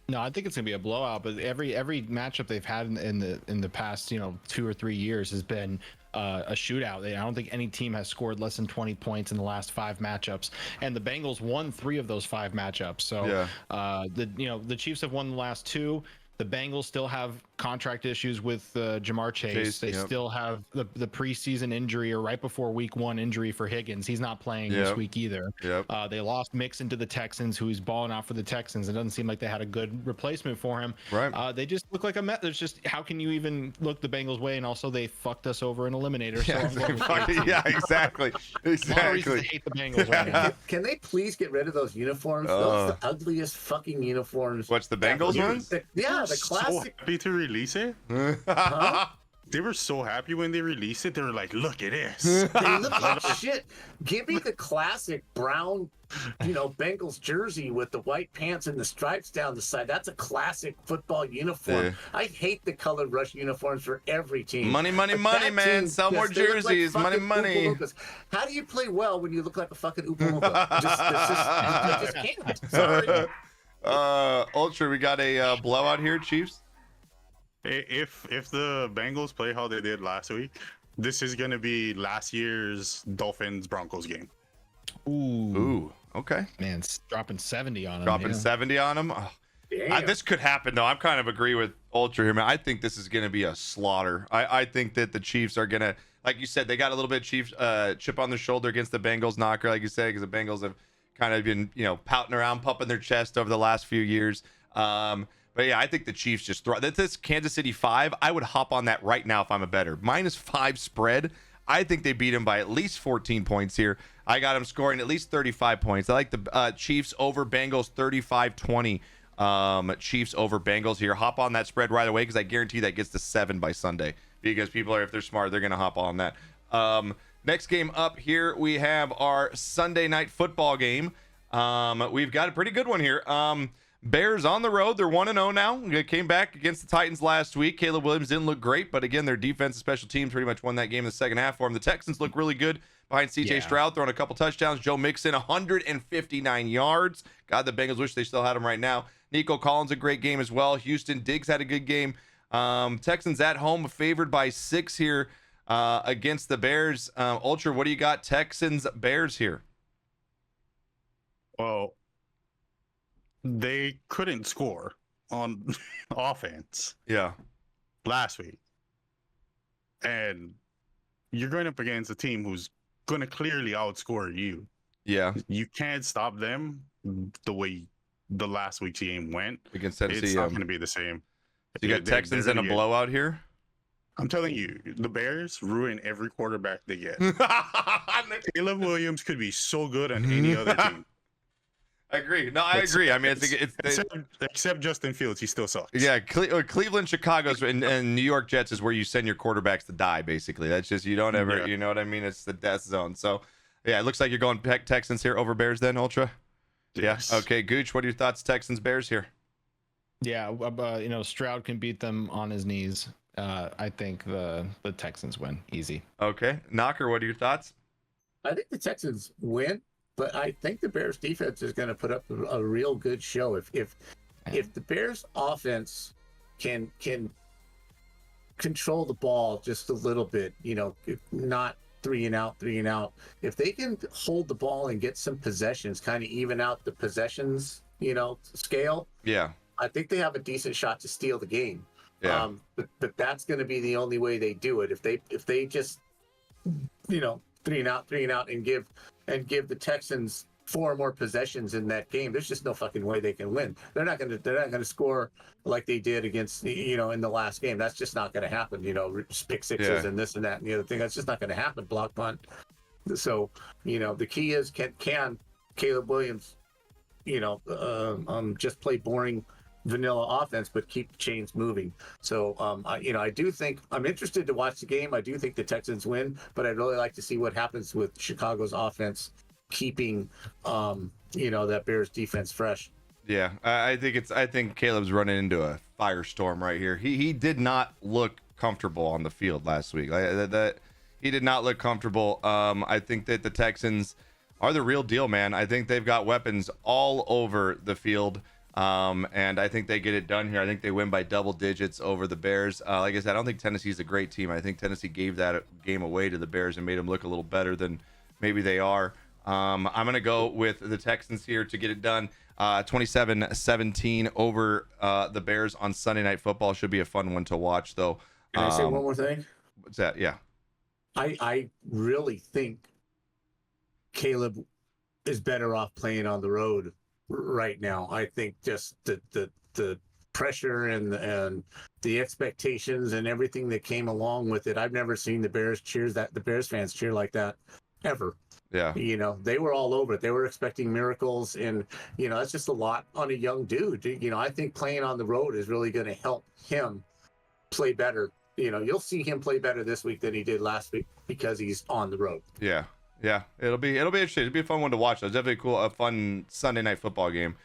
[SPEAKER 1] No, I think it's gonna be a blowout. But every matchup they've had in the past 2 or 3 years has been a shootout. I don't think any team has scored less than 20 points in the last 5 matchups, and the Bengals won 3 of those 5 matchups. So the Chiefs have won the last 2. The Bengals still have contract issues with Jamar Chase. They
[SPEAKER 2] Yep.
[SPEAKER 1] still have the preseason injury, or right before week 1 injury for Higgins. He's not playing this
[SPEAKER 2] Yep.
[SPEAKER 1] week either.
[SPEAKER 2] Yep.
[SPEAKER 1] They lost Mixon to the Texans, who's balling out for the Texans. It doesn't seem like they had a good replacement for him.
[SPEAKER 2] Right.
[SPEAKER 1] They just look like a mess. There's just, how can you even look the Bengals way? And also, they fucked us over in Eliminator. So I'm going with KC.
[SPEAKER 2] Yeah, exactly.
[SPEAKER 1] A lot of reasons to
[SPEAKER 2] Exactly.
[SPEAKER 1] hate the Bengals right now.
[SPEAKER 4] Can they please get rid of those uniforms? Those are the ugliest fucking uniforms.
[SPEAKER 2] What's the Bengals
[SPEAKER 4] ever.
[SPEAKER 2] ones?
[SPEAKER 4] The
[SPEAKER 3] So
[SPEAKER 4] classic.
[SPEAKER 3] happy to release it.
[SPEAKER 4] Huh?
[SPEAKER 3] They were so happy when they released it. They were like, "Look at this."
[SPEAKER 4] They look like shit. Give me the classic brown, Bengals jersey with the white pants and the stripes down the side. That's a classic football uniform.
[SPEAKER 2] Yeah.
[SPEAKER 4] I hate the colored rush uniforms for every team.
[SPEAKER 2] Money, money,
[SPEAKER 4] But
[SPEAKER 2] money,
[SPEAKER 4] that
[SPEAKER 2] man.
[SPEAKER 4] team,
[SPEAKER 2] Sell more
[SPEAKER 4] yes, they look like
[SPEAKER 2] jerseys. Money,
[SPEAKER 4] fucking
[SPEAKER 2] money.
[SPEAKER 4] Oompa Loompas. How do you play well when you look like a fucking Oompa Loompa? I just can't. Sorry.
[SPEAKER 2] Ultra, we got a blowout here, Chiefs.
[SPEAKER 3] If the Bengals play how they did last week, this is gonna be last year's Dolphins Broncos game.
[SPEAKER 2] Ooh, okay.
[SPEAKER 1] Man, dropping 70 on him.
[SPEAKER 2] Dropping 70 on them. Oh.
[SPEAKER 4] Damn.
[SPEAKER 2] This could happen though. I'm kind of agree with Ultra here, man. I think this is going to be a slaughter. I think that the Chiefs are going to, like you said, they got a little bit Chiefs chip on their shoulder against the Bengals knocker, like you said, because the Bengals have kind of been, pouting around, pumping their chest over the last few years. But yeah, I think the Chiefs just throw this Kansas City 5. I would hop on that right now if I'm a bettor. -5 spread. I think they beat him by at least 14 points here. I got him scoring at least 35 points. I like the Chiefs over Bengals 35-20. Chiefs over Bengals here. Hop on that spread right away because I guarantee that gets to 7 by Sunday. Because people are, if they're smart, they're going to hop on that. Next game up here, we have our Sunday night football game. We've got a pretty good one here. Bears on the road. They're 1-0 now. They came back against the Titans last week. Caleb Williams didn't look great, but again, their defense and special teams pretty much won that game in the second half for them. The Texans look really good behind CJ Stroud, throwing a couple touchdowns. Joe Mixon, 159 yards. God, the Bengals wish they still had him right now. Nico Collins, a great game as well. Houston Diggs had a good game. Texans at home, favored by 6 here against the Bears. Ultra, what do you got? Texans, Bears here.
[SPEAKER 3] Well, they couldn't score on offense
[SPEAKER 2] Yeah.
[SPEAKER 3] last week. And you're going up against a team who's going to clearly outscore you.
[SPEAKER 2] Yeah.
[SPEAKER 3] You can't stop them the way the last week's game went.
[SPEAKER 2] Against Tennessee.
[SPEAKER 3] It's not going to be the same.
[SPEAKER 2] You got Texans in a blowout here?
[SPEAKER 3] I'm telling you, the Bears ruin every quarterback they get. Caleb Williams could be so good on any other team.
[SPEAKER 2] I agree. No, I agree. I mean, I think it's
[SPEAKER 3] except Justin Fields, he still sucks.
[SPEAKER 2] Yeah, Cleveland, Chicago's, and New York Jets is where you send your quarterbacks to die. Basically, that's just you don't ever. You know what I mean? It's the death zone. So, yeah, it looks like you're going Texans here over Bears then, Ultra.
[SPEAKER 3] Yes.
[SPEAKER 2] Yeah. Okay, Gooch, what are your thoughts? Texans, Bears here.
[SPEAKER 1] Yeah, Stroud can beat them on his knees. I think the Texans win easy.
[SPEAKER 2] Okay, Knocker, what are your thoughts?
[SPEAKER 4] I think the Texans win, but I think the Bears defense is going to put up a real good show. If the Bears offense can control the ball just a little bit, not three and out. If they can hold the ball and get some possessions, kind of even out the possessions, scale.
[SPEAKER 2] Yeah.
[SPEAKER 4] I think they have a decent shot to steal the game.
[SPEAKER 2] Yeah.
[SPEAKER 4] But that's going to be the only way they do it. If they just, three and out, and give the Texans 4 more possessions in that game, there's just no fucking way they can win. They're not going to score like they did against in the last game. That's just not going to happen. Pick sixes and this and that and the other thing. That's just not going to happen. Block punt. So the key is can Caleb Williams, just play boring vanilla offense, but keep the chains moving. So, I do think I'm interested to watch the game. I do think the Texans win, but I'd really like to see what happens with Chicago's offense keeping, that Bears defense fresh.
[SPEAKER 2] Yeah, I think Caleb's running into a firestorm right here. He did not look comfortable on the field last week. He did not look comfortable. I think that the Texans are the real deal, man. I think they've got weapons all over the field. And I think they get it done here. I think they win by double digits over the Bears. Like I said, I don't think Tennessee's a great team. I think Tennessee gave that game away to the Bears and made them look a little better than maybe they are. I'm going to go with the Texans here to get it done. 27-17 over the Bears on Sunday Night Football. Should be a fun one to watch, though.
[SPEAKER 4] Can I say one more thing?
[SPEAKER 2] What's that? Yeah.
[SPEAKER 4] I really think Caleb is better off playing on the road right now. I think just the pressure and the expectations and everything that came along with it. I've never seen the Bears fans cheer like that ever.
[SPEAKER 2] Yeah.
[SPEAKER 4] They were all over it. They were expecting miracles, and that's just a lot on a young dude. I think playing on the road is really going to help him play better you'll see him play better this week than he did last week because he's on the road.
[SPEAKER 2] Yeah. It'll be interesting. It'll be a fun one to watch. It's definitely a fun Sunday night football game.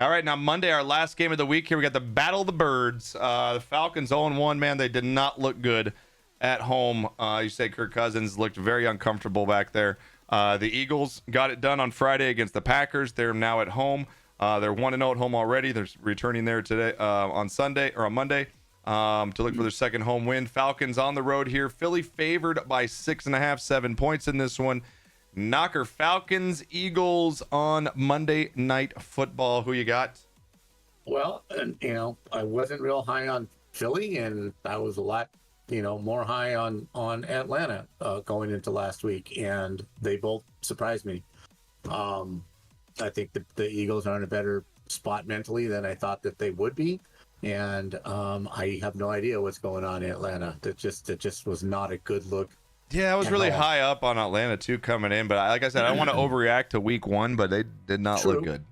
[SPEAKER 2] All right, now Monday, our last game of the week here. We got the Battle of the Birds. The Falcons 0-1, man. They did not look good at home. You say Kirk Cousins looked very uncomfortable back there. The Eagles got it done on Friday against the Packers. They're now at home. They're 1-0 at home already. They're returning there today on Monday to look for their second home win. Falcons on the road here. Philly favored by 6.5, 7 points in this one. Knocker Falcons, Eagles on Monday Night Football. Who you got?
[SPEAKER 4] Well, I wasn't real high on Philly, and I was a lot, more high on Atlanta going into last week, and they both surprised me. I think the Eagles are in a better spot mentally than I thought that they would be, and I have no idea what's going on in Atlanta. That just was not a good look.
[SPEAKER 2] Yeah, I was really high up on Atlanta too coming in, but like I said, I don't want to overreact to week one, but they did not look good,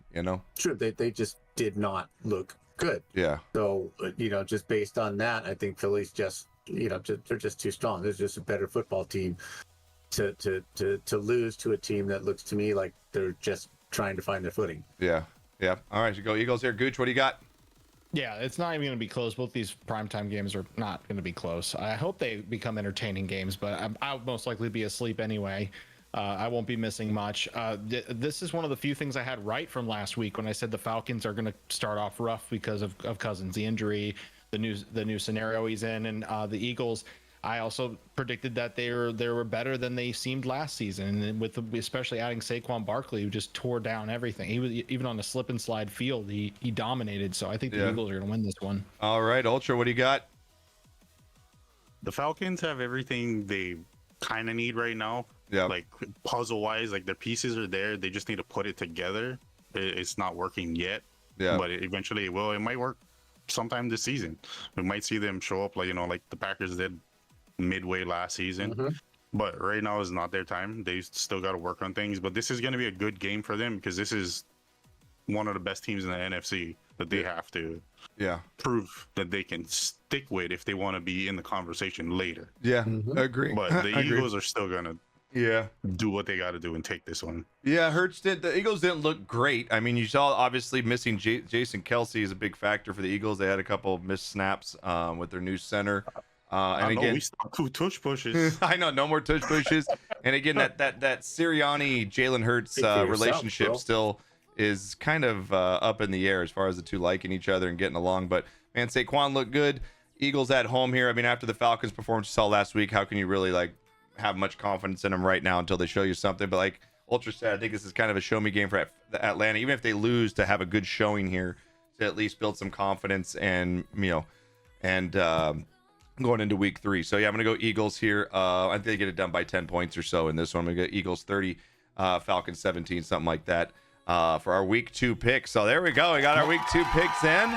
[SPEAKER 4] True, they just did not look good.
[SPEAKER 2] Yeah.
[SPEAKER 4] So, just based on that, I think Philly's just, they're just too strong. There's just a better football team to lose to a team that looks to me like they're just trying to find their footing.
[SPEAKER 2] Yeah. All right, you go Eagles here. Gooch, what do you got?
[SPEAKER 1] Yeah, it's not even going to be close. Both these primetime games are not going to be close. I hope they become entertaining games, but I'll most likely be asleep anyway. I won't be missing much. This is one of the few things I had right from last week when I said the Falcons are going to start off rough because of Cousins, the injury, the new scenario he's in, and the Eagles. I also predicted that they were better than they seemed last season, and with especially adding Saquon Barkley, who just tore down everything. He was even on a slip and slide field. He dominated. So I think the Eagles are going to win this one.
[SPEAKER 2] All right, Ultra, what do you got?
[SPEAKER 3] The Falcons have everything they kind of need right now.
[SPEAKER 2] Yeah.
[SPEAKER 3] Like puzzle wise, like their pieces are there. They just need to put it together. It's not working yet.
[SPEAKER 2] Yeah.
[SPEAKER 3] But eventually it will. It might work sometime this season. We might see them show up like the Packers did midway last season.
[SPEAKER 4] Mm-hmm.
[SPEAKER 3] But right now is not their time. They still got to work on things. But this is going to be a good game for them because this is one of the best teams in the NFC that they have to prove that they can stick with if they want to be in the conversation later.
[SPEAKER 2] Yeah,
[SPEAKER 4] Mm-hmm.
[SPEAKER 2] agree.
[SPEAKER 3] But the Eagles are still going to do what they got to do and take this one.
[SPEAKER 2] Yeah, the Eagles didn't look great. I mean, you saw obviously missing Jason Kelsey is a big factor for the Eagles. They had a couple of missed snaps with their new center. And again,
[SPEAKER 3] we stopped two tush pushes.
[SPEAKER 2] I know, no more tush pushes. And again, that Sirianni Jalen Hurts relationship still is kind of up in the air as far as the two liking each other and getting along. But man, Saquon looked good. Eagles at home here. I mean, after the Falcons performance you saw last week, how can you really have much confidence in them right now until they show you something? But like Ultra said, I think this is kind of a show me game for Atlanta. Even if they lose, to have a good showing here to at least build some confidence and going into week 3. So yeah, I'm gonna go Eagles here. I think they get it done by 10 points or so in this one. I'm gonna go Eagles 30, Falcons 17, something like that, for our week 2 picks. So there we go. We got our week 2 picks in.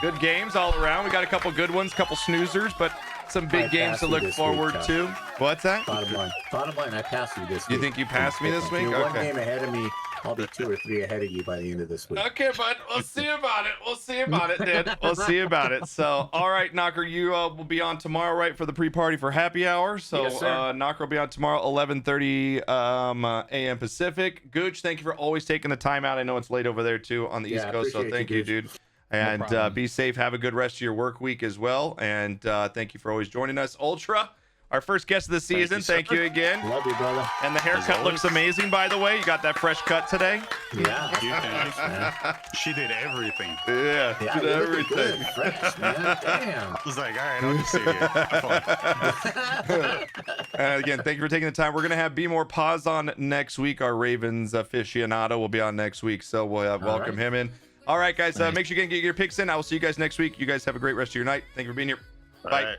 [SPEAKER 2] Good games all around. We got a couple good ones, couple snoozers, but some big games to look forward to. What's that?
[SPEAKER 4] Bottom line, I passed you this week.
[SPEAKER 2] You think you passed me this week?
[SPEAKER 4] You're
[SPEAKER 2] Okay.
[SPEAKER 4] one game ahead of me. I'll be 2 or 3 ahead of you by the end of this week.
[SPEAKER 2] Okay, bud. We'll see about it. We'll see about it, dude. We'll see about it. So, all right, Knocker, you will be on tomorrow, right, for the pre-party for happy hour. So,
[SPEAKER 4] Yes, sir.
[SPEAKER 2] Knocker will be on tomorrow, 11:30 a.m. Pacific. Gooch, thank you for always taking the time out. I know it's late over there, too, on the East Coast. So,
[SPEAKER 4] appreciate
[SPEAKER 2] thank
[SPEAKER 4] you,
[SPEAKER 2] you,
[SPEAKER 4] Gooch.
[SPEAKER 2] dude. And be safe. Have a good rest of your work week as well. And thank you for always joining us. Ultra, our first guest of the season. Thank you again.
[SPEAKER 4] Love you, brother.
[SPEAKER 2] And the haircut looks amazing, by the way. You got that fresh cut today.
[SPEAKER 4] Yeah.
[SPEAKER 3] Thanks, man. She did everything.
[SPEAKER 2] Yeah,
[SPEAKER 4] Yeah,
[SPEAKER 2] did
[SPEAKER 4] you're looking
[SPEAKER 2] everything.
[SPEAKER 4] good, fresh, man. Damn.
[SPEAKER 3] I was like, all right, I'll just sit here. Have fun.
[SPEAKER 2] And again, thank you for taking the time. We're going to have Be More Paz on next week. Our Ravens aficionado will be on next week, so we'll welcome him in. All right, guys, make sure you get your picks in. I will see you guys next week. You guys have a great rest of your night. Thank you for being here. Bye.
[SPEAKER 3] All right.